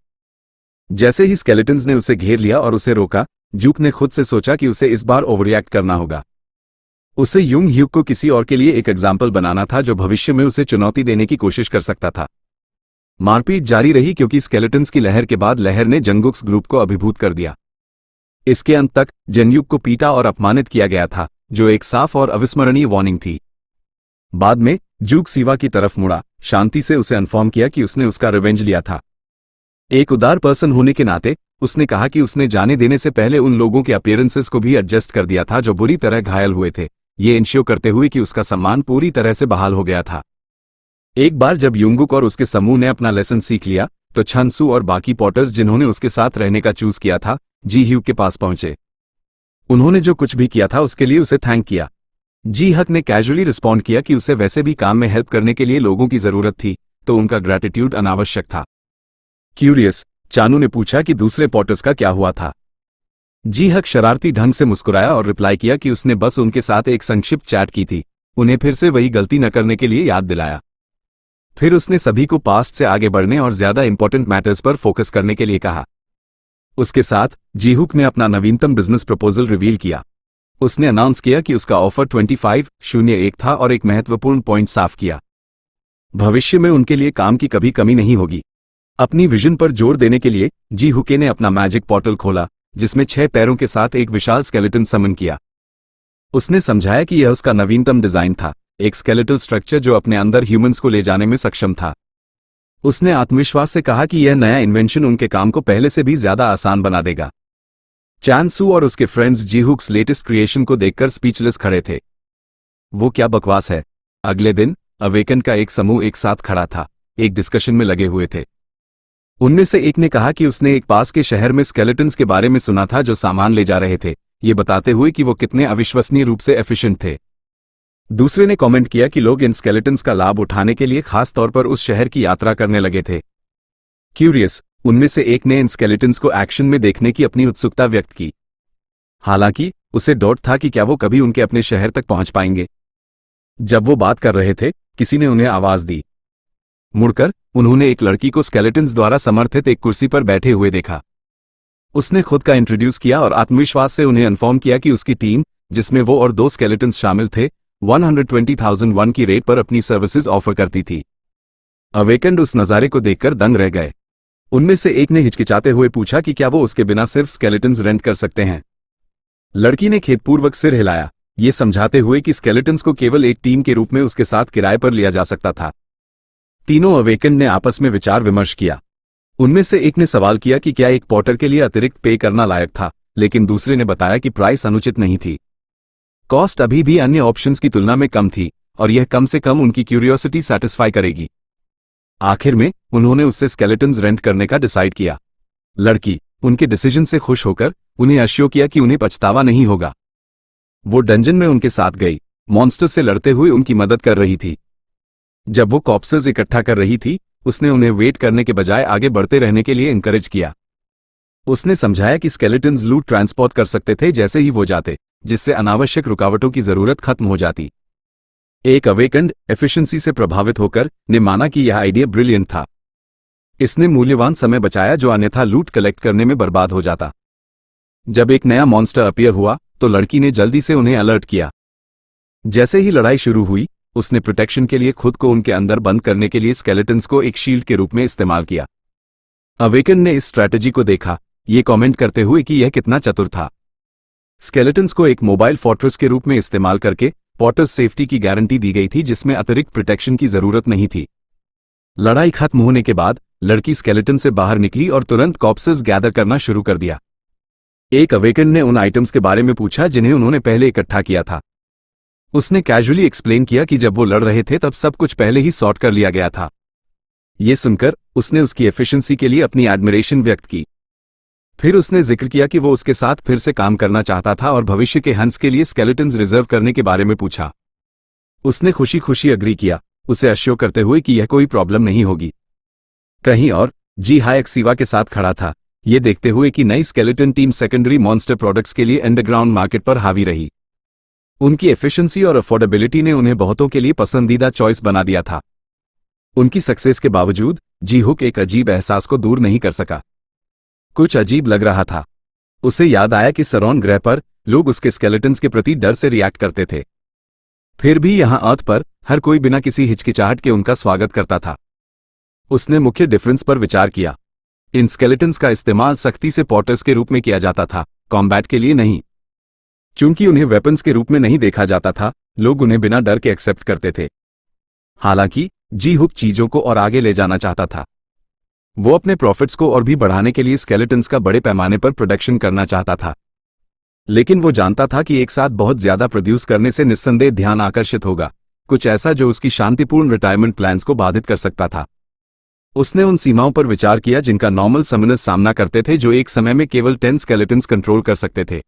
जैसे ही स्केलेटन्स ने उसे घेर लिया और उसे रोका, जूक ने खुद से सोचा कि उसे इस बार ओवररिएक्ट करना होगा। उसे यूंग ह्यूक को किसी और के लिए एक एग्जाम्पल बनाना था जो भविष्य में उसे चुनौती देने की कोशिश कर सकता था। मारपीट जारी रही क्योंकि स्केलेटन्स की लहर के बाद लहर ने जंगुक्स ग्रुप को अभिभूत कर दिया। इसके अंत तक जंगयूक को पीटा और अपमानित किया गया था, जो एक साफ और अविस्मरणीय वार्निंग थी। बाद में जूक सिवा की तरफ मुड़ा, शांति से उसे इन्फॉर्म किया कि उसने उसका रिवेंज लिया था। एक उदार पर्सन होने के नाते उसने कहा कि उसने जाने देने से पहले उन लोगों के अपीयरेंसेस को भी एडजस्ट कर दिया था जो बुरी तरह घायल हुए थे, ये इंश्योर करते हुए कि उसका सम्मान पूरी तरह से बहाल हो गया था। एक बार जब युंगुक और उसके समूह ने अपना लेसन सीख लिया, तो छनसू और बाकी पॉटर्स जिन्होंने उसके साथ रहने का चूज किया था, जी ह्यूक के पास पहुंचे। उन्होंने जो कुछ भी किया था उसके लिए उसे थैंक किया। जी हक ने कैजुअली रिस्पॉन्ड किया कि उसे वैसे भी काम में हेल्प करने के लिए लोगों की जरूरत थी, तो उनका ग्रैटिट्यूड अनावश्यक था। क्यूरियस, चानू ने पूछा कि दूसरे पॉटर्स का क्या हुआ था। जी हक शरारती ढंग से मुस्कुराया और रिप्लाई किया कि उसने बस उनके साथ एक संक्षिप्त चैट की थी, उन्हें फिर से वही गलती न करने के लिए याद दिलाया। फिर उसने सभी को पास्ट से आगे बढ़ने और ज्यादा इंपॉर्टेंट मैटर्स पर फोकस करने के लिए कहा। उसके साथ जीहुक ने अपना नवीनतम बिजनेस प्रपोजल रिवील किया। उसने अनाउंस किया कि उसका ऑफर 2501 था और एक महत्वपूर्ण पॉइंट साफ किया, भविष्य में उनके लिए काम की कभी कमी नहीं होगी। अपनी विजन पर जोर देने के लिए जी हुके ने अपना मैजिक पोर्टल खोला, जिसमें 6 पैरों के साथ एक विशाल स्केलेटन समन किया। उसने समझाया कि यह उसका नवीनतम डिजाइन था, एक स्केलेटल स्ट्रक्चर जो अपने अंदर ह्यूमंस को ले जाने में सक्षम था। उसने आत्मविश्वास से कहा कि यह नया इन्वेंशन उनके काम को पहले से भी ज्यादा आसान बना देगा। चानसू और उसके फ्रेंड्स जीहुक्स लेटेस्ट क्रिएशन को देखकर स्पीचलेस खड़े थे। वो क्या बकवास है। अगले दिन अवेकन का एक समूह एक साथ खड़ा था, एक डिस्कशन में लगे हुए थे। उनमें से एक ने कहा कि उसने एक पास के शहर में स्केलेटन्स के बारे में सुना था जो सामान ले जा रहे थे, ये बताते हुए कि वो कितने अविश्वसनीय रूप से एफिशिएंट थे। दूसरे ने कमेंट किया कि लोग इन स्केलेटन्स का लाभ उठाने के लिए खास तौर पर उस शहर की यात्रा करने लगे थे। क्यूरियस, उनमें से एक ने इन स्केलेटन्स को एक्शन में देखने की अपनी उत्सुकता व्यक्त की। हालांकि उसे डाउट था कि क्या वो कभी उनके अपने शहर तक पहुंच पाएंगे। जब वो बात कर रहे थे, किसी ने उन्हें आवाज दी। मुड़कर उन्होंने एक लड़की को स्केलेटन्स द्वारा समर्थित एक कुर्सी पर बैठे हुए देखा। उसने खुद का इंट्रोड्यूस किया और आत्मविश्वास से उन्हें इन्फॉर्म किया कि उसकी टीम, जिसमें वो और 2 स्केलेटन्स शामिल थे, 120,001 की रेट पर अपनी सर्विसेज ऑफर करती थी। अवेकन्ड उस नज़ारे को देखकर दंग रह गए। उनमें से एक ने हिचकिचाते हुए पूछा कि क्या वो उसके बिना सिर्फ स्केलेटन्स रेंट कर सकते हैं। लड़की ने खेदपूर्वक सिर हिलाया, ये समझाते हुए कि स्केलेटन्स को केवल एक टीम के रूप में उसके साथ किराए पर लिया जा सकता था। तीनों अवेकन्ड ने आपस में विचार विमर्श किया। उनमें से एक ने सवाल किया कि क्या एक पॉटर के लिए अतिरिक्त पे करना लायक था, लेकिन दूसरे ने बताया कि प्राइस अनुचित नहीं थी। कॉस्ट अभी भी अन्य ऑप्शंस की तुलना में कम थी और यह कम से कम उनकी क्यूरियोसिटी सेटिस्फाई करेगी। आखिर में उन्होंने उससे स्केलेटन्स रेंट करने का डिसाइड किया। लड़की उनके डिसीजन से खुश होकर उन्हें अश्योर किया कि उन्हें पछतावा नहीं होगा। वो डंजन में उनके साथ गई, मॉन्स्टर से लड़ते हुए उनकी मदद कर रही थी। जब वो कॉप्सेस इकट्ठा कर रही थी, उसने उन्हें वेट करने के बजाय आगे बढ़ते रहने के लिए इनकरेज किया। उसने समझाया कि स्केलेटन्स लूट ट्रांसपोर्ट कर सकते थे जैसे ही वो जाते, जिससे अनावश्यक रुकावटों की जरूरत खत्म हो जाती। एक अवेकंड एफिशिएंसी से प्रभावित होकर ने माना कि यह आइडिया ब्रिलियंट था। इसने मूल्यवान समय बचाया जो अन्यथा लूट कलेक्ट करने में बर्बाद हो जाता। जब एक नया मॉन्स्टर अपीयर हुआ तो लड़की ने जल्दी से उन्हें अलर्ट किया। जैसे ही लड़ाई शुरू हुई, उसने प्रोटेक्शन के लिए खुद को उनके अंदर बंद करने के लिए स्केलेटन्स को एक शील्ड के रूप में इस्तेमाल किया। अवेकन ने इस स्ट्रैटेजी को देखा, ये कमेंट करते हुए कि यह कितना चतुर था। स्केलेटन्स को एक मोबाइल फोर्ट्रेस के रूप में इस्तेमाल करके पॉटर्स सेफ्टी की गारंटी दी गई थी जिसमें अतिरिक्त प्रोटेक्शन की जरूरत नहीं थी। लड़ाई खत्म होने के बाद लड़की स्केलेटन से बाहर निकली और तुरंत कॉप्सेस गैदर करना शुरू कर दिया। एक अवेकन ने उन आइटम्स के बारे में पूछा जिन्हें उन्होंने पहले इकट्ठा किया था। उसने कैजुअली एक्सप्लेन किया कि जब वो लड़ रहे थे तब सब कुछ पहले ही सॉर्ट कर लिया गया था। ये सुनकर उसने उसकी एफिशिएंसी के लिए अपनी एडमिरेशन व्यक्त की। फिर उसने जिक्र किया कि वो उसके साथ फिर से काम करना चाहता था और भविष्य के हंस के लिए स्केलेटन्स रिजर्व करने के बारे में पूछा। उसने खुशी खुशी अग्री किया, उसे अश्योर करते हुए कि यह कोई प्रॉब्लम नहीं होगी। कहीं और जी हायक सिवा के साथ खड़ा था, ये देखते हुए कि नई skeleton team secondary monster products के लिए अंडरग्राउंड मार्केट पर हावी रही। उनकी एफिशिएंसी और अफोर्डेबिलिटी ने उन्हें बहुतों के लिए पसंदीदा चॉइस बना दिया था। उनकी सक्सेस के बावजूद जी हुक एक अजीब एहसास को दूर नहीं कर सका। कुछ अजीब लग रहा था। उसे याद आया कि सरोन ग्रह पर लोग उसके स्केलेटन्स के प्रति डर से रिएक्ट करते थे। फिर भी यहां अर्थ पर हर कोई बिना किसी हिचकिचाहट के उनका स्वागत करता था। उसने मुख्य डिफरेंस पर विचार किया। इन स्केलेटन्स का इस्तेमाल सख्ती से पॉटर्स के रूप में किया जाता था, कॉम्बैट के लिए नहीं। चूंकि उन्हें वेपन्स के रूप में नहीं देखा जाता था, लोग उन्हें बिना डर के एक्सेप्ट करते थे। हालांकि जी हुक चीजों को और आगे ले जाना चाहता था। वो अपने प्रॉफिट्स को और भी बढ़ाने के लिए स्केलेटन्स का बड़े पैमाने पर प्रोडक्शन करना चाहता था। लेकिन वो जानता था कि एक साथ बहुत ज्यादा प्रोड्यूस करने से निस्संदेह ध्यान आकर्षित होगा, कुछ ऐसा जो उसकी शांतिपूर्ण रिटायरमेंट प्लान्स को बाधित कर सकता था। उसने उन सीमाओं पर विचार किया जिनका नॉर्मल समनर्स सामना करते थे, जो एक समय में केवल 10 स्केलेटन्स कंट्रोल कर सकते थे।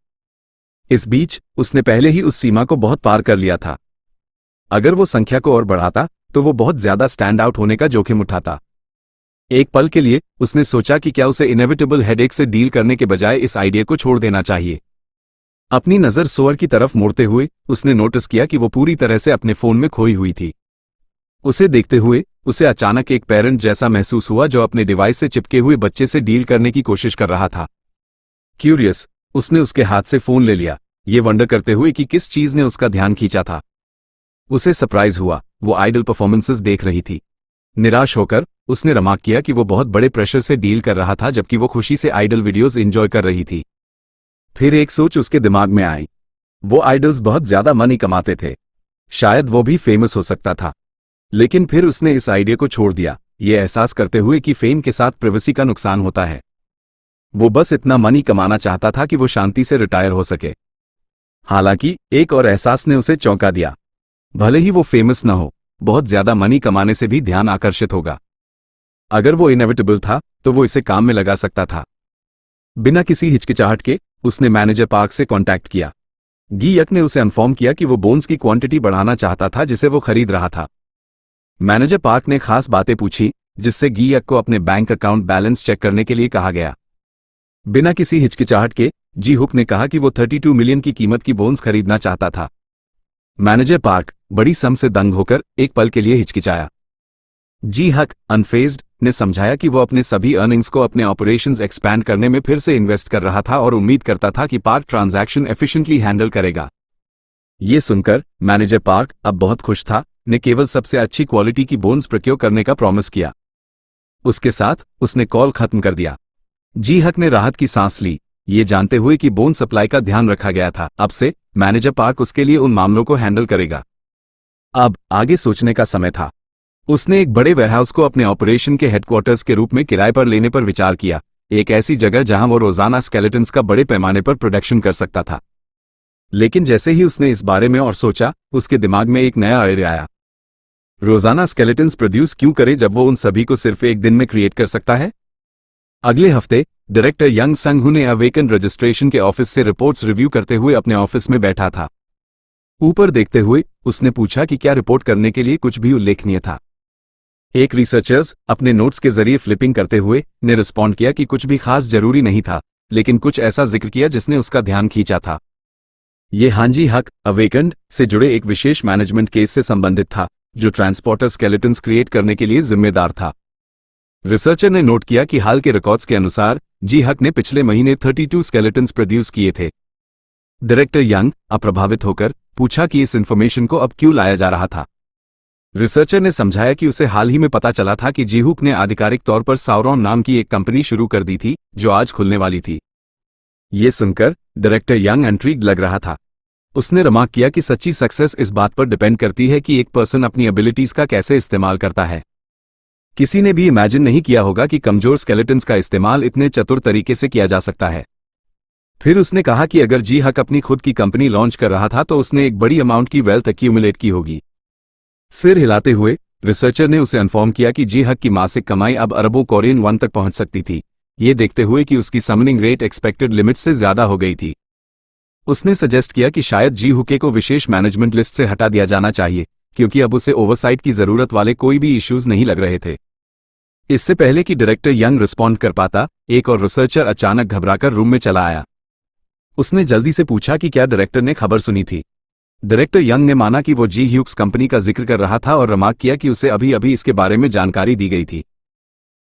इस बीच उसने पहले ही उस सीमा को बहुत पार कर लिया था। अगर वो संख्या को और बढ़ाता तो वो बहुत ज्यादा स्टैंड आउट होने का जोखिम उठाता। एक पल के लिए उसने सोचा कि क्या उसे इनेविटेबल हेडेक से डील करने के बजाय इस आइडिया को छोड़ देना चाहिए। अपनी नजर सोअर की तरफ मोड़ते हुए उसने नोटिस किया कि वो पूरी तरह से अपने फोन में खोई हुई थी। उसे देखते हुए उसे अचानक एक पेरेंट जैसा महसूस हुआ जो अपने डिवाइस से चिपके हुए बच्चे से डील करने की कोशिश कर रहा था। क्यूरियस, उसने उसके हाथ से फोन ले लिया, ये वंडर करते हुए कि किस चीज ने उसका ध्यान खींचा था। उसे सरप्राइज हुआ, वो आइडल परफॉर्मेंसेस देख रही थी। निराश होकर उसने रिमार्क किया कि वो बहुत बड़े प्रेशर से डील कर रहा था जबकि वो खुशी से आइडल वीडियोस एंजॉय कर रही थी। फिर एक सोच उसके दिमाग में आई, वो आइडल्स बहुत ज्यादा मनी कमाते थे, शायद वो भी फेमस हो सकता था। लेकिन फिर उसने इस आइडिया को छोड़ दिया, ये एहसास करते हुए कि फेम के साथ प्राइवेसी का नुकसान होता है। वो बस इतना मनी कमाना चाहता था कि वो शांति से रिटायर हो सके। हालांकि एक और एहसास ने उसे चौंका दिया, भले ही वो फेमस न हो, बहुत ज्यादा मनी कमाने से भी ध्यान आकर्षित होगा। अगर वो इनेविटेबल था तो वो इसे काम में लगा सकता था। बिना किसी हिचकिचाहट के उसने मैनेजर पार्क से कांटेक्ट किया। गी यक ने उसे इन्फॉर्म किया कि वो बोन्स की क्वांटिटी बढ़ाना चाहता था जिसे वो खरीद रहा था। मैनेजर पार्क ने खास बातें पूछी जिससे गी यक को अपने बैंक अकाउंट बैलेंस चेक करने के लिए कहा गया। बिना किसी हिचकिचाहट के जी हुक ने कहा कि वो 32 मिलियन की कीमत की बोन्स खरीदना चाहता था। मैनेजर पार्क बड़ी सम से दंग होकर एक पल के लिए हिचकिचाया। जी हक अनफेज्ड ने समझाया कि वो अपने सभी अर्निंग्स को अपने ऑपरेशंस एक्सपैंड करने में फिर से इन्वेस्ट कर रहा था और उम्मीद करता था कि पार्क ट्रांजैक्शन एफिशिएंटली हैंडल करेगा। ये सुनकर मैनेजर पार्क अब बहुत खुश था, ने केवल सबसे अच्छी क्वालिटी की बोन्स प्रोक्योर करने का प्रॉमिस किया। उसके साथ उसने कॉल खत्म कर दिया। जी हक ने राहत की सांस ली, ये जानते हुए कि बोन सप्लाई का ध्यान रखा गया था। अब से मैनेजर पार्क उसके लिए उन मामलों को हैंडल करेगा। अब आगे सोचने का समय था। उसने एक बड़े वेयरहाउस को अपने ऑपरेशन के हेडक्वार्टर्स के रूप में किराए पर लेने पर विचार किया, एक ऐसी जगह जहां वो रोजाना स्केलेटन्स का बड़े पैमाने पर प्रोडक्शन कर सकता था। लेकिन जैसे ही उसने इस बारे में और सोचा, उसके दिमाग में एक नया आइडिया आया। रोजाना स्केलेटन्स प्रोड्यूस क्यों करे जब वो उन सभी को सिर्फ एक दिन में क्रिएट कर सकता है। अगले हफ्ते डायरेक्टर यंग संग हू ने अवेकन रजिस्ट्रेशन के ऑफिस से रिपोर्ट्स रिव्यू करते हुए अपने ऑफिस में बैठा था। ऊपर देखते हुए उसने पूछा कि क्या रिपोर्ट करने के लिए कुछ भी उल्लेखनीय था। एक रिसर्चर्स अपने नोट्स के जरिए फ्लिपिंग करते हुए ने रिस्पॉन्ड किया कि कुछ भी खास जरूरी नहीं था, लेकिन कुछ ऐसा जिक्र किया जिसने उसका ध्यान खींचा था। ये हांजी हक अवेकन्ड से जुड़े एक विशेष मैनेजमेंट केस से संबंधित था, जो ट्रांसपोर्टर स्केलेटन्स क्रिएट करने के लिए जिम्मेदार था। रिसर्चर ने नोट किया कि हाल के रिकॉर्ड्स के अनुसार जी हक ने पिछले महीने 32 स्केलेटन्स प्रोड्यूस किए थे। डायरेक्टर यंग अप्रभावित होकर पूछा कि इस इंफॉर्मेशन को अब क्यों लाया जा रहा था। रिसर्चर ने समझाया कि उसे हाल ही में पता चला था कि जीहुक ने आधिकारिक तौर पर साउरॉन नाम की एक कंपनी शुरू कर दी थी, जो आज खुलने वाली थी। ये सुनकर डायरेक्टर यंग इंट्रिग्ड लग रहा था। उसने रिमार्क किया कि सच्ची सक्सेस इस बात पर डिपेंड करती है कि एक पर्सन अपनी एबिलिटीज का कैसे इस्तेमाल करता है। किसी ने भी इमेजिन नहीं किया होगा कि कमजोर स्केलेटन्स का इस्तेमाल इतने चतुर तरीके से किया जा सकता है। फिर उसने कहा कि अगर जी हक अपनी खुद की कंपनी लॉन्च कर रहा था तो उसने एक बड़ी अमाउंट की वेल्थ एक्यूमुलेट की होगी। सिर हिलाते हुए रिसर्चर ने उसे इन्फॉर्म किया कि जी हक की मासिक कमाई अब अरबों कोरियन वन तक पहुंच सकती थी, ये देखते हुए कि उसकी समनिंग रेट एक्सपेक्टेड लिमिट से ज्यादा हो गई थी। उसने सजेस्ट किया कि शायद जी हुके को विशेष मैनेजमेंट लिस्ट से हटा दिया जाना चाहिए, क्योंकि अब उसे ओवरसाइट की जरूरत वाले कोई भी इश्यूज नहीं लग रहे थे। इससे पहले कि डायरेक्टर यंग रिस्पॉन्ड कर पाता, एक और रिसर्चर अचानक घबराकर रूम में चला आया। उसने जल्दी से पूछा कि क्या डायरेक्टर ने खबर सुनी थी। डायरेक्टर यंग ने माना कि वो जी ह्यूक्स कंपनी का जिक्र कर रहा था और रिमार्क किया कि उसे अभी अभी इसके बारे में जानकारी दी गई थी।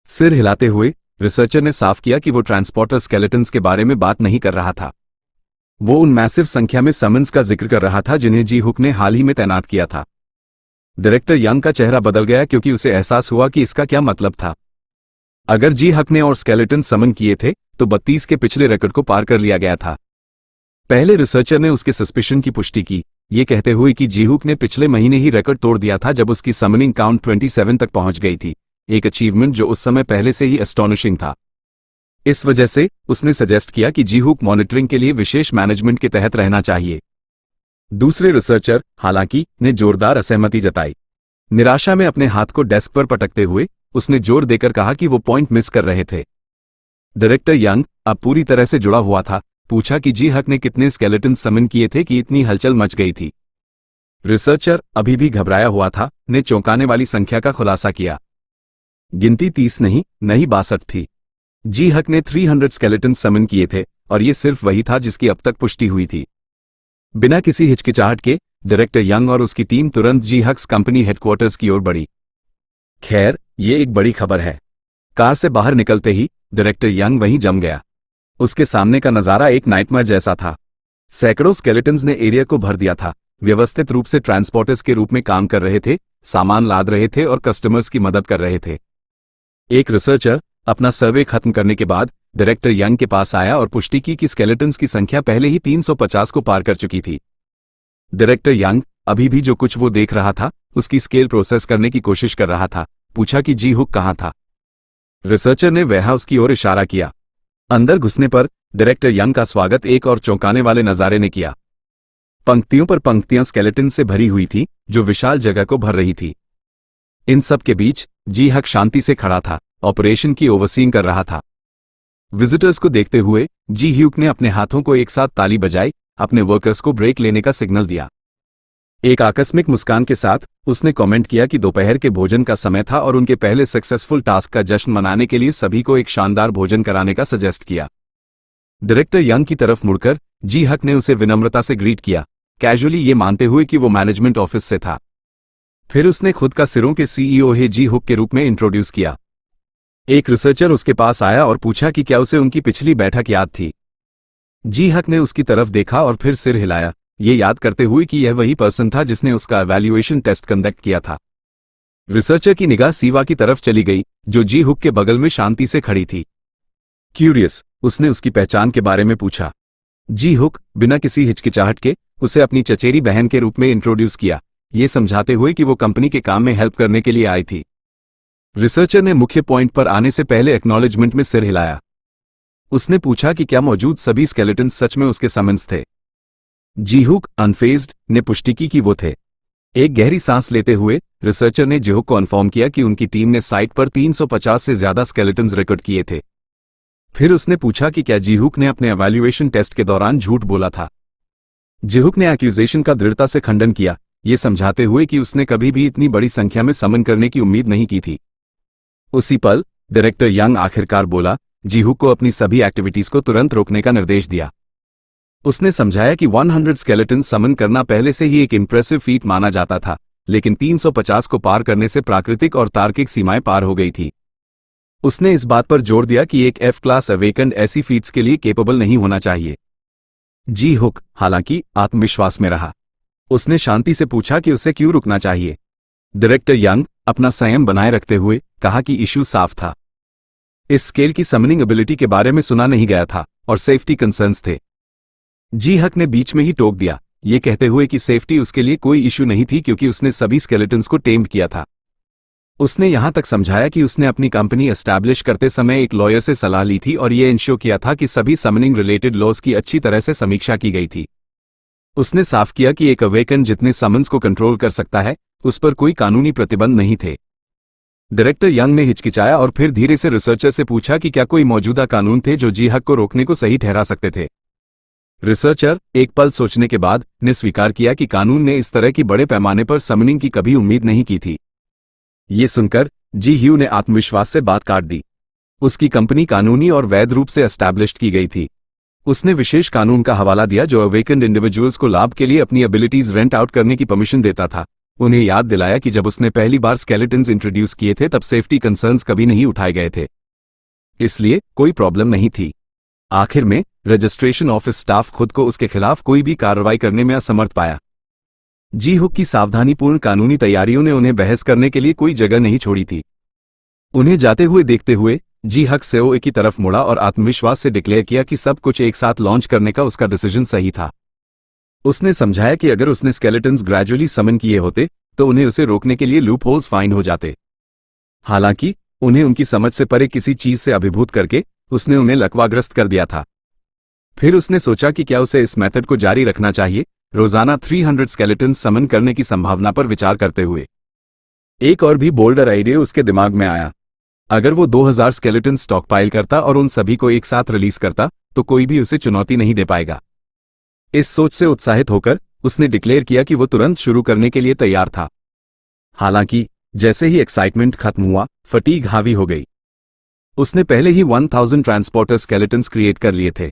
सिर हिलाते हुए रिसर्चर ने साफ किया कि वो ट्रांसपोर्टर स्केलेटन्स के बारे में बात नहीं कर रहा था। वो उन मैसिव संख्या में समन्स का जिक्र कर रहा था जिन्हें जी हुक ने हाल ही में तैनात किया था। डायरेक्टर यंग का चेहरा बदल गया क्योंकि उसे एहसास हुआ कि इसका क्या मतलब था। अगर जी हक ने और स्केलेटन समन किए थे तो 32 के पिछले रिकॉर्ड को पार कर लिया गया था। पहले रिसर्चर ने उसके सस्पिशन की पुष्टि की, ये कहते हुए कि जी हुक ने पिछले महीने ही रिकॉर्ड तोड़ दिया था जब उसकी समनिंग काउंट 27 तक पहुंच गई थी, एक अचीवमेंट जो उस समय पहले से ही एस्टोनिशिंग था। इस वजह से उसने सजेस्ट किया कि जी हुक मॉनिटरिंग के लिए विशेष मैनेजमेंट के तहत रहना चाहिए। दूसरे रिसर्चर हालांकि ने जोरदार असहमति जताई। निराशा में अपने हाथ को डेस्क पर पटकते हुए उसने जोर देकर कहा कि वो पॉइंट मिस कर रहे थे। डायरेक्टर यंग अब पूरी तरह से जुड़ा हुआ था, पूछा कि जी हक ने कितने स्केलेटन समन किए थे कि इतनी हलचल मच गई थी। रिसर्चर अभी भी घबराया हुआ था, ने चौंकाने वाली संख्या का खुलासा किया। गिनती 30 नहीं 62 थी। जी हक ने 300 स्केलेटन समन किए थे और ये सिर्फ वही था जिसकी अब तक पुष्टि हुई थी। बिना किसी हिचकिचाहट के डायरेक्टर यंग और उसकी टीम तुरंत जी हक्स कंपनी हेडक्वार्टर्स की ओर बढ़ी। खैर, ये एक बड़ी खबर है। कार से बाहर निकलते ही डायरेक्टर यंग वहीं जम गया। उसके सामने का नजारा एक नाइटमेयर जैसा था। सैकड़ों स्केलेटन्स ने एरिया को भर दिया था, व्यवस्थित रूप से ट्रांसपोर्टर्स के रूप में काम कर रहे थे, सामान लाद रहे थे और कस्टमर्स की मदद कर रहे थे। एक रिसर्चर अपना सर्वे खत्म करने के बाद डायरेक्टर यंग के पास आया और पुष्टि की कि स्केलेटन्स की संख्या पहले ही 350 को पार कर चुकी थी। डायरेक्टर यंग अभी भी जो कुछ वो देख रहा था उसकी स्केल प्रोसेस करने की कोशिश कर रहा था। पूछा कि जी हुक कहाँ था। रिसर्चर ने वेयरहाउस की ओर इशारा किया। अंदर घुसने पर डायरेक्टर यंग का स्वागत एक और चौंकाने वाले नजारे ने किया। पंक्तियों पर पंक्तियां स्केलेटन से भरी हुई थी जो विशाल जगह को भर रही थी। इन सब के बीच जी हक शांति से खड़ा था, ऑपरेशन की ओवरसीइंग कर रहा था। विजिटर्स को देखते हुए जी ह्यूक ने अपने हाथों को एक साथ ताली बजाई, अपने वर्कर्स को ब्रेक लेने का सिग्नल दिया। एक आकस्मिक मुस्कान के साथ उसने कमेंट किया कि दोपहर के भोजन का समय था और उनके पहले सक्सेसफुल टास्क का जश्न मनाने के लिए सभी को एक शानदार भोजन कराने का सजेस्ट किया। डायरेक्टर यंग की तरफ मुड़कर जी हक ने उसे विनम्रता से ग्रीट किया, कैजुअली ये मानते हुए कि वो मैनेजमेंट ऑफिस से था। फिर उसने खुद का सिरों के सीईओ हे जी हुक के रूप में इंट्रोड्यूस किया। एक रिसर्चर उसके पास आया और पूछा कि क्या उसे उनकी पिछली बैठक याद थी। जी हक ने उसकी तरफ देखा और फिर सिर हिलाया, ये याद करते हुए कि यह वही पर्सन था जिसने उसका एवैल्यूएशन टेस्ट कंडक्ट किया था। रिसर्चर की निगाह सीवा की तरफ चली गई जो जी हुक के बगल में शांति से खड़ी थी। क्यूरियस, उसने उसकी पहचान के बारे में पूछा। जी हुक बिना किसी हिचकिचाहट के उसे अपनी चचेरी बहन के रूप में इंट्रोड्यूस किया, ये समझाते हुए कि वो कंपनी के काम में हेल्प करने के लिए आई थी। रिसर्चर ने मुख्य पॉइंट पर आने से पहले एक्नॉलेजमेंट में सिर हिलाया। उसने पूछा कि क्या मौजूद सभी स्केलेटन सच में उसके समन्स थे। जीहुक अनफेज्ड ने पुष्टि की कि वो थे। एक गहरी सांस लेते हुए रिसर्चर ने जीहुक को इन्फॉर्म किया कि उनकी टीम ने साइट पर 350 से ज्यादा स्केलेटन्स रिकॉर्ड किए थे। फिर उसने पूछा कि क्या जीहुक ने अपने एवैल्यूएशन टेस्ट के दौरान झूठ बोला था। जीहुक ने एक्यूजेशन का दृढ़ता से खंडन किया, ये समझाते हुए कि उसने कभी भी इतनी बड़ी संख्या में समन करने की उम्मीद नहीं की थी। उसी पल डायरेक्टर यंग आखिरकार बोला, जीहुक को अपनी सभी एक्टिविटीज को तुरंत रोकने का निर्देश दिया। उसने समझाया कि 100 स्केलेटन समन करना पहले से ही एक इंप्रेसिव फीट माना जाता था, लेकिन 350 को पार करने से प्राकृतिक और तार्किक सीमाएं पार हो गई थी। उसने इस बात पर जोर दिया कि एक एफ क्लास अवेकन्ड ऐसी फीट्स के लिए केपेबल नहीं होना चाहिए। जीहुक हालांकि आत्मविश्वास में रहा। उसने शांति से पूछा कि उसे क्यों रुकना चाहिए। डायरेक्टर यंग अपना संयम बनाए रखते हुए कहा कि इश्यू साफ था। इस स्केल की समनिंग एबिलिटी के बारे में सुना नहीं गया था और सेफ्टी कंसर्न्स थे। जीहक ने बीच में ही टोक दिया, ये कहते हुए कि सेफ्टी उसके लिए कोई इश्यू नहीं थी क्योंकि उसने सभी स्केलेटन्स को टेम्ड किया था। उसने यहां तक समझाया कि उसने अपनी कंपनी एस्टैब्लिश करते समय एक लॉयर से सलाह ली थी और ये इंश्योर किया था कि सभी समनिंग रिलेटेड लॉज की अच्छी तरह से समीक्षा की गई थी। उसने साफ किया कि एक अवेकन जितने समन्स को कंट्रोल कर सकता है, उस पर कोई कानूनी प्रतिबंध नहीं थे। डायरेक्टर यंग ने हिचकिचाया और फिर धीरे से रिसर्चर से पूछा कि क्या कोई मौजूदा कानून थे जो जीहक को रोकने को सही ठहरा सकते थे। रिसर्चर एक पल सोचने के बाद ने स्वीकार किया कि कानून ने इस तरह की बड़े पैमाने पर समनिंग की कभी उम्मीद नहीं की थी। ये सुनकर जी ह्यू ने आत्मविश्वास से बात काट दी। उसकी कंपनी कानूनी और वैध रूप से एस्टैब्लिश्ड की गई थी। उसने विशेष कानून का हवाला दिया जो अवेकन्ड इंडिविजुअल्स को लाभ के लिए अपनी एबिलिटीज रेंट आउट करने की परमिशन देता था। उन्हें याद दिलाया कि जब उसने पहली बार स्केलेटन्स इंट्रोड्यूस किए थे तब सेफ्टी कंसर्न्स कभी नहीं उठाए गए थे, इसलिए कोई प्रॉब्लम नहीं थी। आखिर में रजिस्ट्रेशन ऑफिस स्टाफ खुद को उसके खिलाफ कोई भी कार्रवाई करने में असमर्थ पाया। जीहुक की सावधानीपूर्ण कानूनी तैयारियों ने उन्हें बहस करने के लिए कोई जगह नहीं छोड़ी थी। उन्हें जाते हुए देखते हुए जीहक सीईओ की तरफ मुड़ा और आत्मविश्वास से डिक्लेयर किया कि सब कुछ एक साथ लॉन्च करने का उसका डिसीजन सही था। उसने समझाया कि अगर उसने स्केलेटन्स ग्रेजुअली समन किए होते तो उन्हें उसे रोकने के लिए लूप होल्स फाइंड हो जाते। हालांकि उन्हें उनकी समझ से परे किसी चीज से अभिभूत करके उसने उन्हें लकवाग्रस्त कर दिया था। फिर उसने सोचा कि क्या उसे इस मेथड को जारी रखना चाहिए, रोजाना 300 स्केलेटन्स समन करने की संभावना पर विचार करते हुए। एक और भी बोल्डर आइडिया उसके दिमाग में आया। अगर वो 2000 स्केलेटन स्टॉकपाइल करता और उन सभी को एक साथ रिलीज करता तो कोई भी उसे चुनौती नहीं दे पाएगा। इस सोच से उत्साहित होकर उसने डिक्लेयर किया कि वो तुरंत शुरू करने के लिए तैयार था। हालांकि जैसे ही एक्साइटमेंट खत्म हुआ, फटीग हावी हो गई। उसने पहले ही 1000 ट्रांसपोर्टर स्केलेटन्स क्रिएट कर लिए थे।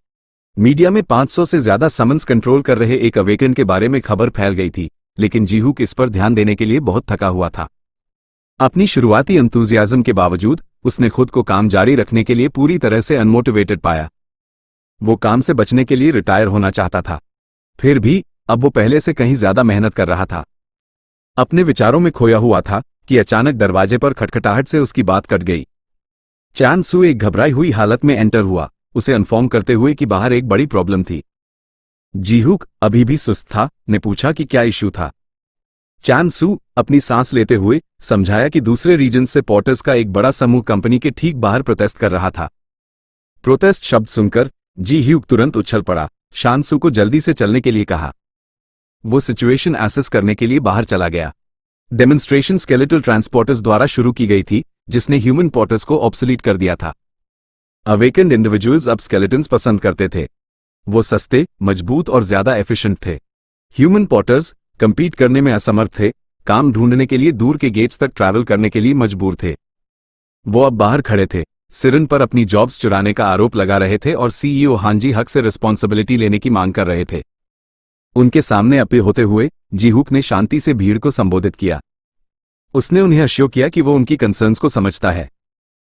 मीडिया में 500 से ज्यादा समन्स कंट्रोल कर रहे एक अवेकन के बारे में खबर फैल गई थी, लेकिन जीहुक इस पर ध्यान देने के लिए बहुत थका हुआ था। अपनी शुरुआती एंथुसियाज्म के बावजूद उसने खुद को काम जारी रखने के लिए पूरी तरह से अनमोटिवेटेड पाया। वो काम से बचने के लिए रिटायर होना चाहता था, फिर भी अब वो पहले से कहीं ज्यादा मेहनत कर रहा था। अपने विचारों में खोया हुआ था कि अचानक दरवाजे पर खटखटाहट से उसकी बात कट गई। चान सू एक घबराई हुई हालत में एंटर हुआ, उसे इन्फॉर्म करते हुए कि बाहर एक बड़ी प्रॉब्लम थी। जीहुक अभी भी सुस्त था, ने पूछा कि क्या इश्यू था। चान सू अपनी सांस लेते हुए समझाया कि दूसरे रीजन से पोर्टर्स का एक बड़ा समूह कंपनी के ठीक बाहर प्रोटेस्ट कर रहा था। प्रोटेस्ट शब्द सुनकर जी ह्यूक तुरंत उछल पड़ा, शानसू को जल्दी से चलने के लिए कहा। वो सिचुएशन एसेस करने के लिए बाहर चला गया। डेमोन्स्ट्रेशन स्केलेटल ट्रांसपोर्टर्स द्वारा शुरू की गई थी, जिसने ह्यूमन पोर्टर्स को ऑब्सोलीट कर दिया था। अवेकन्ड इंडिविजुअल्स अब स्केलेटन्स पसंद करते थे। वो सस्ते, मजबूत और ज्यादा एफिशिएंट थे। ह्यूमन पोर्टर्स कंपीट करने में असमर्थ थे, काम ढूंढने के लिए दूर के गेट्स तक ट्रैवल करने के लिए मजबूर थे। वो अब बाहर खड़े थे, सिरन पर अपनी जॉब्स चुराने का आरोप लगा रहे थे और सीईओ हांजी हक से रिस्पॉन्सिबिलिटी लेने की मांग कर रहे थे। उनके सामने अपील होते हुए जीहुक ने शांति से भीड़ को संबोधित किया। उसने उन्हें अश्योर किया कि वो उनकी कंसर्न्स को समझता है।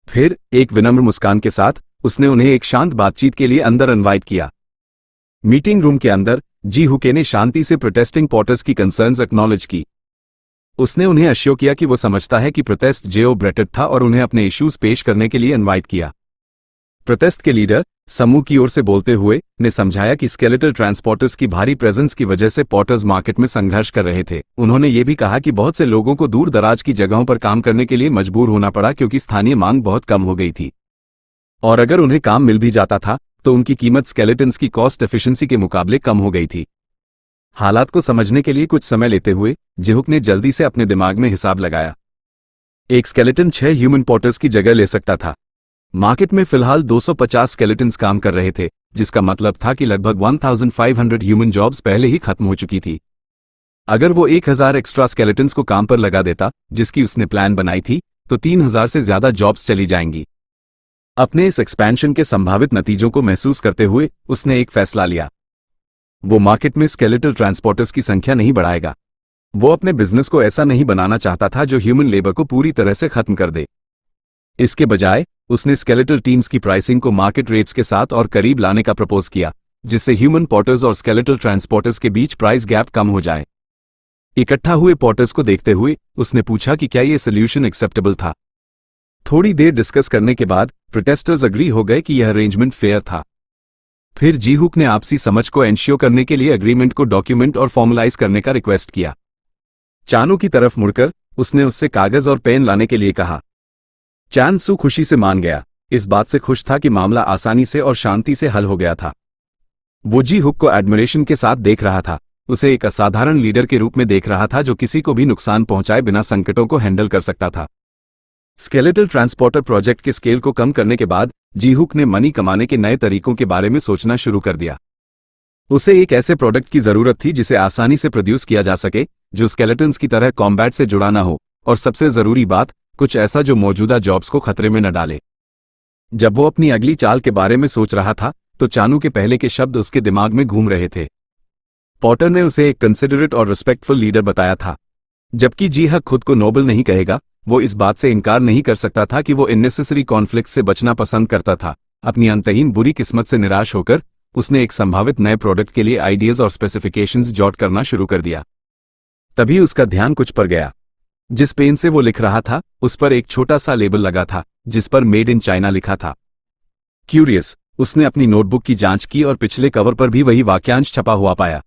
फिर एक विनम्र मुस्कान के साथ उसने उन्हें एक शांत बातचीत के लिए अंदर इनवाइट किया। मीटिंग रूम के अंदर जीहुके ने शांति से प्रोटेस्टिंग पोर्टर्स की कंसर्न्स एक्नॉलेज की। उसने उन्हें अश्योर किया कि वो समझता है कि प्रोटेस्ट जेओ ब्रेटेड था और उन्हें अपने इश्यूज पेश करने के लिए इनवाइट किया। प्रोटेस्ट के लीडर समूह की ओर से बोलते हुए ने समझाया कि स्केलेटल ट्रांसपोर्टर्स की भारी प्रेजेंस की वजह से पोर्टर्स मार्केट में संघर्ष कर रहे थे। उन्होंने ये भी कहा कि बहुत से लोगों को दूर दराज की जगहों पर काम करने के लिए मजबूर होना पड़ा क्योंकि स्थानीय मांग बहुत कम हो गई थी, और अगर उन्हें काम मिल भी जाता था तो उनकी कीमत स्केलेटन्स की कॉस्ट एफिशिएंसी के मुकाबले कम हो गई थी। हालात को समझने के लिए कुछ समय लेते हुए जिहुक ने जल्दी से अपने दिमाग में हिसाब लगाया। एक स्केलेटन 6 ह्यूमन पोर्टर्स की जगह ले सकता था। मार्केट में फिलहाल 250 स्केलेटन्स काम कर रहे थे, जिसका मतलब था कि लगभग 1500 ह्यूमन जॉब्स पहले ही खत्म हो चुकी थी। अगर वो 1000 एक्स्ट्रा स्केलेटन्स को काम पर लगा देता, जिसकी उसने प्लान बनाई थी, तो 3000 से ज्यादा जॉब्स चली जाएंगी। अपने इस एक्सपेंशन के संभावित नतीजों को महसूस करते हुए उसने एक फैसला लिया। वो मार्केट में स्केलेटल ट्रांसपोर्टर्स की संख्या नहीं बढ़ाएगा। वो अपने बिजनेस को ऐसा नहीं बनाना चाहता था जो ह्यूमन लेबर को पूरी तरह से खत्म कर दे। इसके बजाय उसने स्केलेटल टीम्स की प्राइसिंग को मार्केट रेट्स के साथ और करीब लाने का प्रपोज किया, जिससे ह्यूमन पोर्टर्स और स्केलेटल ट्रांसपोर्टर्स के बीच प्राइस गैप कम हो जाए। इकट्ठा हुए पोर्टर्स को देखते हुए उसने पूछा कि क्या ये सोल्यूशन एक्सेप्टेबल था। थोड़ी देर डिस्कस करने के बाद प्रोटेस्टर्स अग्री हो गए कि यह अरेंजमेंट फेयर था। फिर जीहुक ने आपसी समझ को एंश्योर करने के लिए एग्रीमेंट को डॉक्यूमेंट और फॉर्मलाइज करने का रिक्वेस्ट किया। चानू की तरफ मुड़कर उसने उससे कागज और पेन लाने के लिए कहा। चान सू खुशी से मान गया, इस बात से खुश था कि मामला आसानी से और शांति से हल हो गया था। वो जीहुक को एडमिरेशन के साथ देख रहा था, उसे एक असाधारण लीडर के रूप में देख रहा था जो किसी को भी नुकसान पहुंचाए बिना संकटों को हैंडल कर सकता था। स्केलेटल ट्रांसपोर्टर प्रोजेक्ट के स्केल को कम करने के बाद जीहुक ने मनी कमाने के नए तरीकों के बारे में सोचना शुरू कर दिया। उसे एक ऐसे प्रोडक्ट की जरूरत थी जिसे आसानी से प्रोड्यूस किया जा सके, जो स्केलेटन्स की तरह कॉम्बैट से जुड़ा ना हो, और सबसे जरूरी बात, कुछ ऐसा जो मौजूदा जॉब्स को खतरे में न डाले। जब वो अपनी अगली चाल के बारे में सोच रहा था तो चानू के पहले के शब्द उसके दिमाग में घूम रहे थे। पॉटर ने उसे एक कंसिडरेट और रिस्पेक्टफुल लीडर बताया था। जबकि जीहक खुद को नोबल नहीं कहेगा, वो इस बात से इनकार नहीं कर सकता था कि वो इननेसेसरी कॉन्फ्लिक्ट से बचना पसंद करता था। अपनी अंतहीन बुरी किस्मत से निराश होकर उसने एक संभावित नए प्रोडक्ट के लिए आइडियाज और स्पेसिफिकेशंस जॉट करना शुरू कर दिया। तभी उसका ध्यान कुछ पर गया। जिस पेन से वो लिख रहा था उस पर एक छोटा सा लेबल लगा था जिस पर मेड इन चाइना लिखा था। क्यूरियस, उसने अपनी नोटबुक की जांच की और पिछले कवर पर भी वही वाक्यांश छपा हुआ पाया।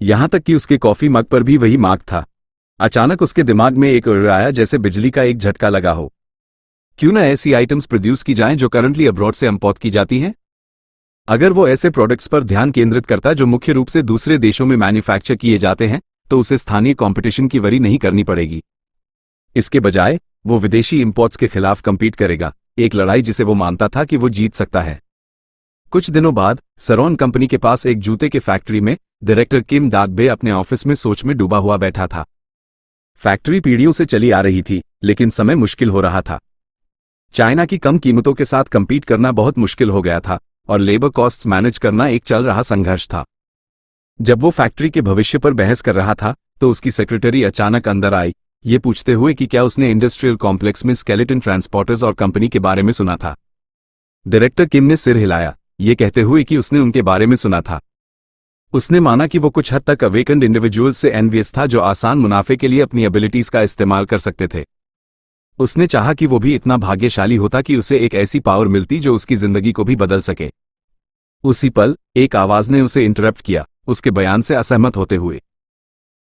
यहां तक कि उसके कॉफी मग पर भी वही मार्क था। अचानक उसके दिमाग में एक आया जैसे बिजली का एक झटका लगा हो। क्यों ना ऐसी आइटम्स प्रोड्यूस की जाएं जो करंटली अब्रॉड से इंपोर्ट की जाती हैं? अगर वो ऐसे प्रोडक्ट्स पर ध्यान केंद्रित करता जो मुख्य रूप से दूसरे देशों में मैन्युफैक्चर किए जाते हैं, तो उसे स्थानीय कंपटीशन की वरी नहीं करनी पड़ेगी। इसके बजाय वो विदेशी इंपोर्ट्स के खिलाफ कंपीट करेगा, एक लड़ाई जिसे वो मानता था कि वो जीत सकता है। कुछ दिनों बाद सरॉन कंपनी के पास एक जूते के फैक्ट्री में डायरेक्टर किम डाकबे अपने ऑफिस में सोच में डूबा हुआ बैठा था। फैक्ट्री पीढ़ियों से चली आ रही थी, लेकिन समय मुश्किल हो रहा था। चाइना की कम कीमतों के साथ कंपीट करना बहुत मुश्किल हो गया था और लेबर कॉस्ट्स मैनेज करना एक चल रहा संघर्ष था। जब वो फैक्ट्री के भविष्य पर बहस कर रहा था तो उसकी सेक्रेटरी अचानक अंदर आई, ये पूछते हुए कि क्या उसने इंडस्ट्रियल कॉम्प्लेक्स में स्केलेटन ट्रांसपोर्टर्स और कंपनी के बारे में सुना था। डायरेक्टर किम ने सिर हिलाया, ये कहते हुए कि उसने उनके बारे में सुना था। उसने माना कि वो कुछ हद तक अवेकन्ड इंडिविजुअल्स से एनवियस था जो आसान मुनाफे के लिए अपनी एबिलिटीज का इस्तेमाल कर सकते थे। उसने चाहा कि वो भी इतना भाग्यशाली होता कि उसे एक ऐसी पावर मिलती जो उसकी जिंदगी को भी बदल सके। उसी पल एक आवाज ने उसे इंटरप्ट किया, उसके बयान से असहमत होते हुए।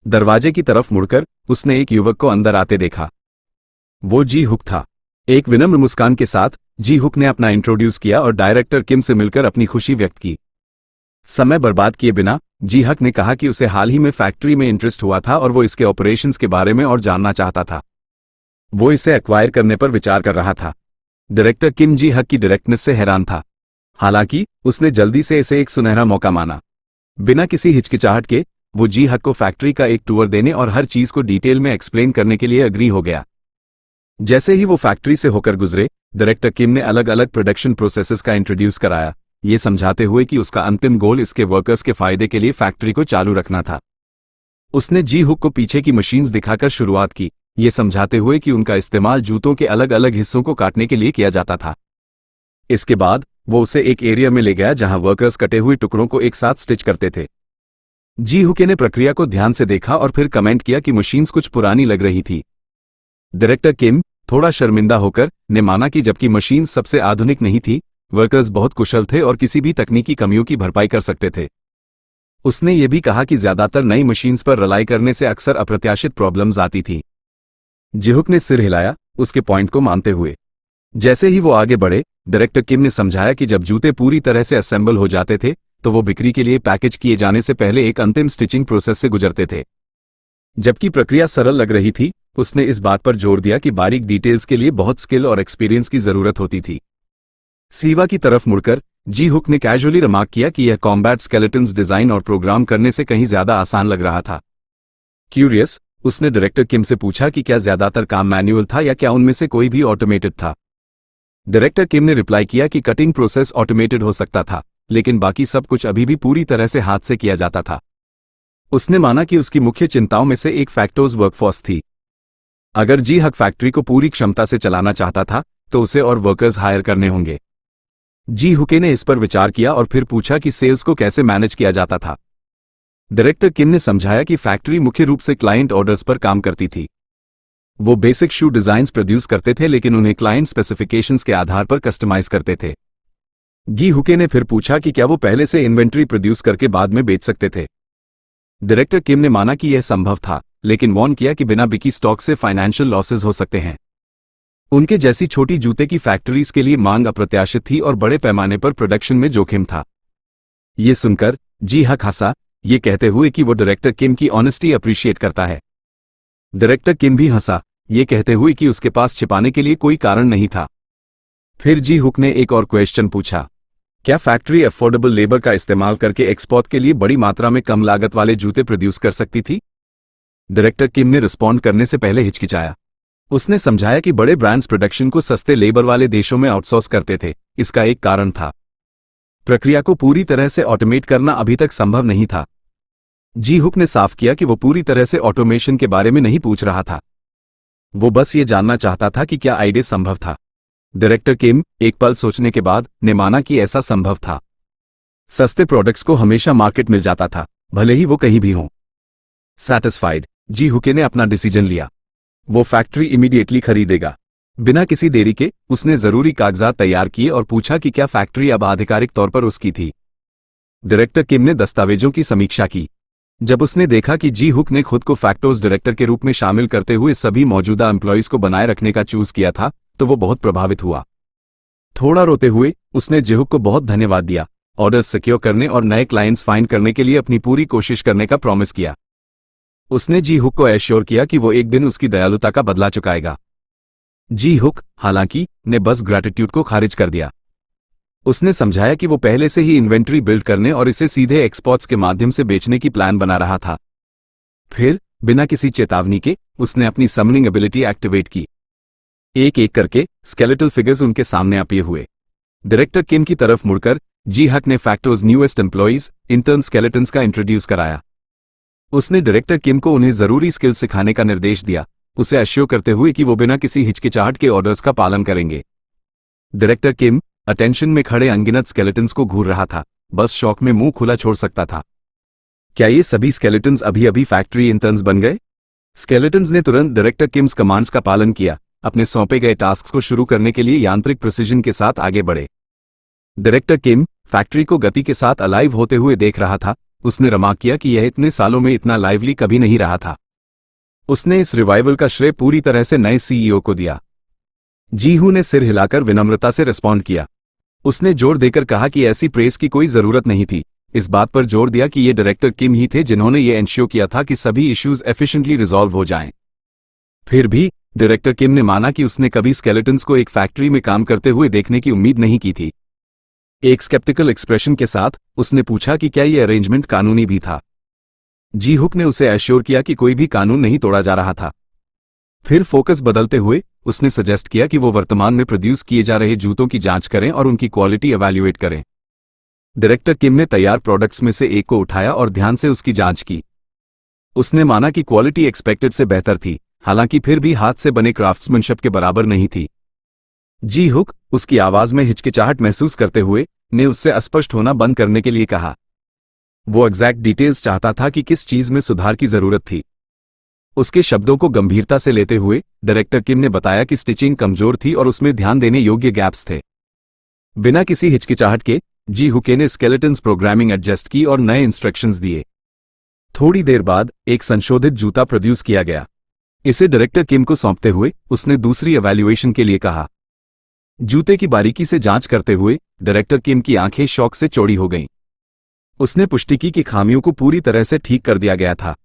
दरवाजे की तरफ मुड़कर उसने एक युवक को अंदर आते देखा। वो जी हुक था। एक विनम्र मुस्कान के साथ जी हुक ने अपना इंट्रोड्यूस किया और डायरेक्टर किम से मिलकर अपनी खुशी व्यक्त की। समय बर्बाद किए बिना जी हक ने कहा कि उसे हाल ही में फैक्ट्री में इंटरेस्ट हुआ था और वो इसके ऑपरेशंस के बारे में और जानना चाहता था। वो इसे एक्वायर करने पर विचार कर रहा था। डायरेक्टर किम जी हक की डायरेक्टनेस से हैरान था। हालांकि उसने जल्दी से इसे एक सुनहरा मौका माना। बिना किसी हिचकिचाहट के वो जी हक को फैक्ट्री का एक टूर देने और हर चीज को डिटेल में एक्सप्लेन करने के लिए अग्री हो गया। जैसे ही वो फैक्ट्री से होकर गुजरे, डायरेक्टर किम ने अलग अलग प्रोडक्शन प्रोसेसेस का इंट्रोड्यूस कराया, ये समझाते हुए कि उसका अंतिम गोल इसके वर्कर्स के फायदे के लिए फैक्ट्री को चालू रखना था। उसने जी हुक को पीछे की मशीन्स दिखाकर शुरुआत की, ये समझाते हुए कि उनका इस्तेमाल जूतों के अलग अलग हिस्सों को काटने के लिए किया जाता था। इसके बाद वो उसे एक एरिया में ले गया जहां वर्कर्स कटे हुए टुकड़ों को एक साथ स्टिच करते थे। जी हुके ने प्रक्रिया को ध्यान से देखा और फिर कमेंट किया कि मशीन्स कुछ पुरानी लग रही थी। डायरेक्टर किम थोड़ा शर्मिंदा होकर ने माना कि जबकि मशीन्स सबसे आधुनिक नहीं थी, वर्कर्स बहुत कुशल थे और किसी भी तकनीकी कमियों की भरपाई कर सकते थे। उसने ये भी कहा कि ज्यादातर नई मशीन्स पर रलाई करने से अक्सर अप्रत्याशित प्रॉब्लम्स आती थी। जिहुक ने सिर हिलाया, उसके पॉइंट को मानते हुए। जैसे ही वो आगे बढ़े, डायरेक्टर किम ने समझाया कि जब जूते पूरी तरह से असेंबल हो जाते थे तो वो बिक्री के लिए पैकेज किए जाने से पहले एक अंतिम स्टिचिंग प्रोसेस से गुजरते थे। जबकि प्रक्रिया सरल लग रही थी, उसने इस बात पर जोर दिया कि बारीक डिटेल्स के लिए बहुत स्किल और एक्सपीरियंस की जरूरत होती थी। सीवा की तरफ मुड़कर जी हुक ने कैजुअली रिमार्क किया कि यह कॉम्बैट स्केलेटन्स डिजाइन और प्रोग्राम करने से कहीं ज्यादा आसान लग रहा था। क्यूरियस, उसने डायरेक्टर किम से पूछा कि क्या ज्यादातर काम मैन्युअल था या क्या उनमें से कोई भी ऑटोमेटेड था। डायरेक्टर किम ने रिप्लाई किया कि कटिंग प्रोसेस ऑटोमेटेड हो सकता था, लेकिन बाकी सब कुछ अभी भी पूरी तरह से हाथ से किया जाता था। उसने माना कि उसकी मुख्य चिंताओं में से एक फैक्टर्स वर्कफोर्स थी। अगर जी हक फैक्ट्री को पूरी क्षमता से चलाना चाहता था तो उसे और वर्कर्स हायर करने होंगे। जी हुके ने इस पर विचार किया और फिर पूछा कि सेल्स को कैसे मैनेज किया जाता था। डायरेक्टर किम ने समझाया कि फैक्ट्री मुख्य रूप से क्लाइंट ऑर्डर्स पर काम करती थी। वो बेसिक शू डिजाइन्स प्रोड्यूस करते थे, लेकिन उन्हें क्लाइंट स्पेसिफिकेशंस के आधार पर कस्टमाइज करते थे। जी हुके ने फिर पूछा कि क्या वो पहले से इन्वेंट्री प्रोड्यूस करके बाद में बेच सकते थे। डायरेक्टर किम ने माना कि यह संभव था, लेकिन वार्न किया कि बिना बिकी स्टॉक से फाइनेंशियल लॉसेस हो सकते हैं। उनके जैसी छोटी जूते की फैक्ट्रीज के लिए मांग अप्रत्याशित थी और बड़े पैमाने पर प्रोडक्शन में जोखिम था। ये सुनकर जी हक हंसा, ये कहते हुए कि वो डायरेक्टर किम की ऑनेस्टी अप्रिशिएट करता है। डायरेक्टर किम भी हंसा, ये कहते हुए कि उसके पास छिपाने के लिए कोई कारण नहीं था। फिर जी हुक ने एक और क्वेश्चन पूछा, क्या फैक्ट्री अफोर्डेबल लेबर का इस्तेमाल करके एक्सपोर्ट के लिए बड़ी मात्रा में कम लागत वाले जूते प्रोड्यूस कर सकती थी? डायरेक्टर किम ने रिस्पॉन्ड करने से पहले हिचकिचाया। उसने समझाया कि बड़े ब्रांड्स प्रोडक्शन को सस्ते लेबर वाले देशों में आउटसोर्स करते थे। इसका एक कारण था, प्रक्रिया को पूरी तरह से ऑटोमेट करना अभी तक संभव नहीं था। जी हुक ने साफ किया कि वो पूरी तरह से ऑटोमेशन के बारे में नहीं पूछ रहा था, वो बस ये जानना चाहता था कि क्या आइडिया संभव था। डायरेक्टर किम, एक पल सोचने के बाद, ने माना कि ऐसा संभव था। सस्ते प्रोडक्ट्स को हमेशा मार्केट मिल जाता था, भले ही वो कहीं भी हों। सैटिस्फाइड, जी हुके ने अपना डिसीजन लिया। वो फैक्ट्री इमीडिएटली खरीदेगा। बिना किसी देरी के उसने जरूरी कागजात तैयार किए और पूछा कि क्या फैक्ट्री अब आधिकारिक तौर पर उसकी थी। डायरेक्टर किम ने दस्तावेजों की समीक्षा की। जब उसने देखा कि जी हुक ने खुद को फैक्टर्स डायरेक्टर के रूप में शामिल करते हुए सभी मौजूदा एम्प्लॉयज को बनाए रखने का चूज किया था, तो वो बहुत प्रभावित हुआ। थोड़ा रोते हुए उसने जी हुक को बहुत धन्यवाद दिया, ऑर्डर्स सिक्योर करने और नए क्लाइंट्स फाइंड करने के लिए अपनी पूरी कोशिश करने का प्रॉमिस किया। उसने जी हुक को एश्योर किया कि वो एक दिन उसकी दयालुता का बदला चुकाएगा। जी हुक, हालांकि, ने बस ग्रैटिट्यूड को खारिज कर दिया। उसने समझाया कि वो पहले से ही इन्वेंट्री बिल्ड करने और इसे सीधे एक्सपोर्ट्स के माध्यम से बेचने की प्लान बना रहा था। फिर, बिना किसी चेतावनी के, उसने अपनी समनिंग एबिलिटी एक्टिवेट की। एक एक करके स्केलेटल फिगर्स उनके सामने अपीयर हुए। डायरेक्टर किम की तरफ मुड़कर जी हक ने factors newest employees, intern skeletons का इंट्रोड्यूस कराया। उसने डायरेक्टर किम को उन्हें जरूरी स्किल सिखाने का निर्देश दिया, उसे एश्योर करते हुए कि वो बिना किसी हिचकिचाहट के ऑर्डर्स का पालन करेंगे। डायरेक्टर किम अटेंशन में खड़े अनगिनत स्केलेटन्स को घूर रहा था, बस शौक में मुंह खुला छोड़ सकता था। क्या ये सभी स्केलेटन्स अभी अभी फैक्ट्री इंटर्न्स बन गए? स्केलेटन्स ने तुरंत डायरेक्टर किम्स कमांड्स का पालन किया, अपने सौंपे गए टास्क को शुरू करने के लिए यांत्रिक प्रिसिजन के साथ आगे बढ़े। डायरेक्टर किम फैक्ट्री को गति के साथ अलाइव होते हुए देख रहा था। उसने रिमार्क किया कि यह इतने सालों में इतना लाइवली कभी नहीं रहा था। उसने इस रिवाइवल का श्रेय पूरी तरह से नए सीईओ को दिया। जीहू ने सिर हिलाकर विनम्रता से रिस्पॉन्ड किया। उसने जोर देकर कहा कि ऐसी प्रेस की कोई जरूरत नहीं थी, इस बात पर जोर दिया कि ये डायरेक्टर किम ही थे जिन्होंने ये एंश्योर किया था कि सभी इश्यूज एफिशिएंटली रिजॉल्व हो जाएं। फिर भी डायरेक्टर किम ने माना कि उसने कभी स्केलेटन्स को एक फैक्ट्री में काम करते हुए देखने की उम्मीद नहीं की थी। एक स्केप्टिकल एक्सप्रेशन के साथ उसने पूछा कि क्या यह अरेंजमेंट कानूनी भी था। जी हुक ने उसे एश्योर किया कि कोई भी कानून नहीं तोड़ा जा रहा था। फिर फोकस बदलते हुए उसने सजेस्ट किया कि वो वर्तमान में प्रोड्यूस किए जा रहे जूतों की जांच करें और उनकी क्वालिटी एवैल्यूएट करें। डायरेक्टर किम ने तैयार प्रोडक्ट्स में से एक को उठाया और ध्यान से उसकी जांच की। उसने माना कि क्वालिटी एक्सपेक्टेड से बेहतर थी, हालांकि फिर भी हाथ से बने क्राफ्ट्समैनशिप के बराबर नहीं थी। जी हुक उसकी आवाज में हिचकिचाहट महसूस करते हुए ने उससे अस्पष्ट होना बंद करने के लिए कहा। वो एग्जैक्ट डिटेल्स चाहता था कि किस चीज में सुधार की जरूरत थी। उसके शब्दों को गंभीरता से लेते हुए डायरेक्टर किम ने बताया कि स्टिचिंग कमजोर थी और उसमें ध्यान देने योग्य गैप्स थे। बिना किसी हिचकिचाहट के जी हुके ने स्केलेटन्स प्रोग्रामिंग एडजस्ट की और नए इंस्ट्रक्शंस दिए। थोड़ी देर बाद एक संशोधित जूता प्रोड्यूस किया गया। इसे डायरेक्टर किम को सौंपते हुए उसने दूसरी एवैल्यूएशन के लिए कहा। जूते की बारीकी से जांच करते हुए डायरेक्टर किम की आंखें शौक से चौड़ी हो गईं। उसने पुष्टि की कि खामियों को पूरी तरह से ठीक कर दिया गया था।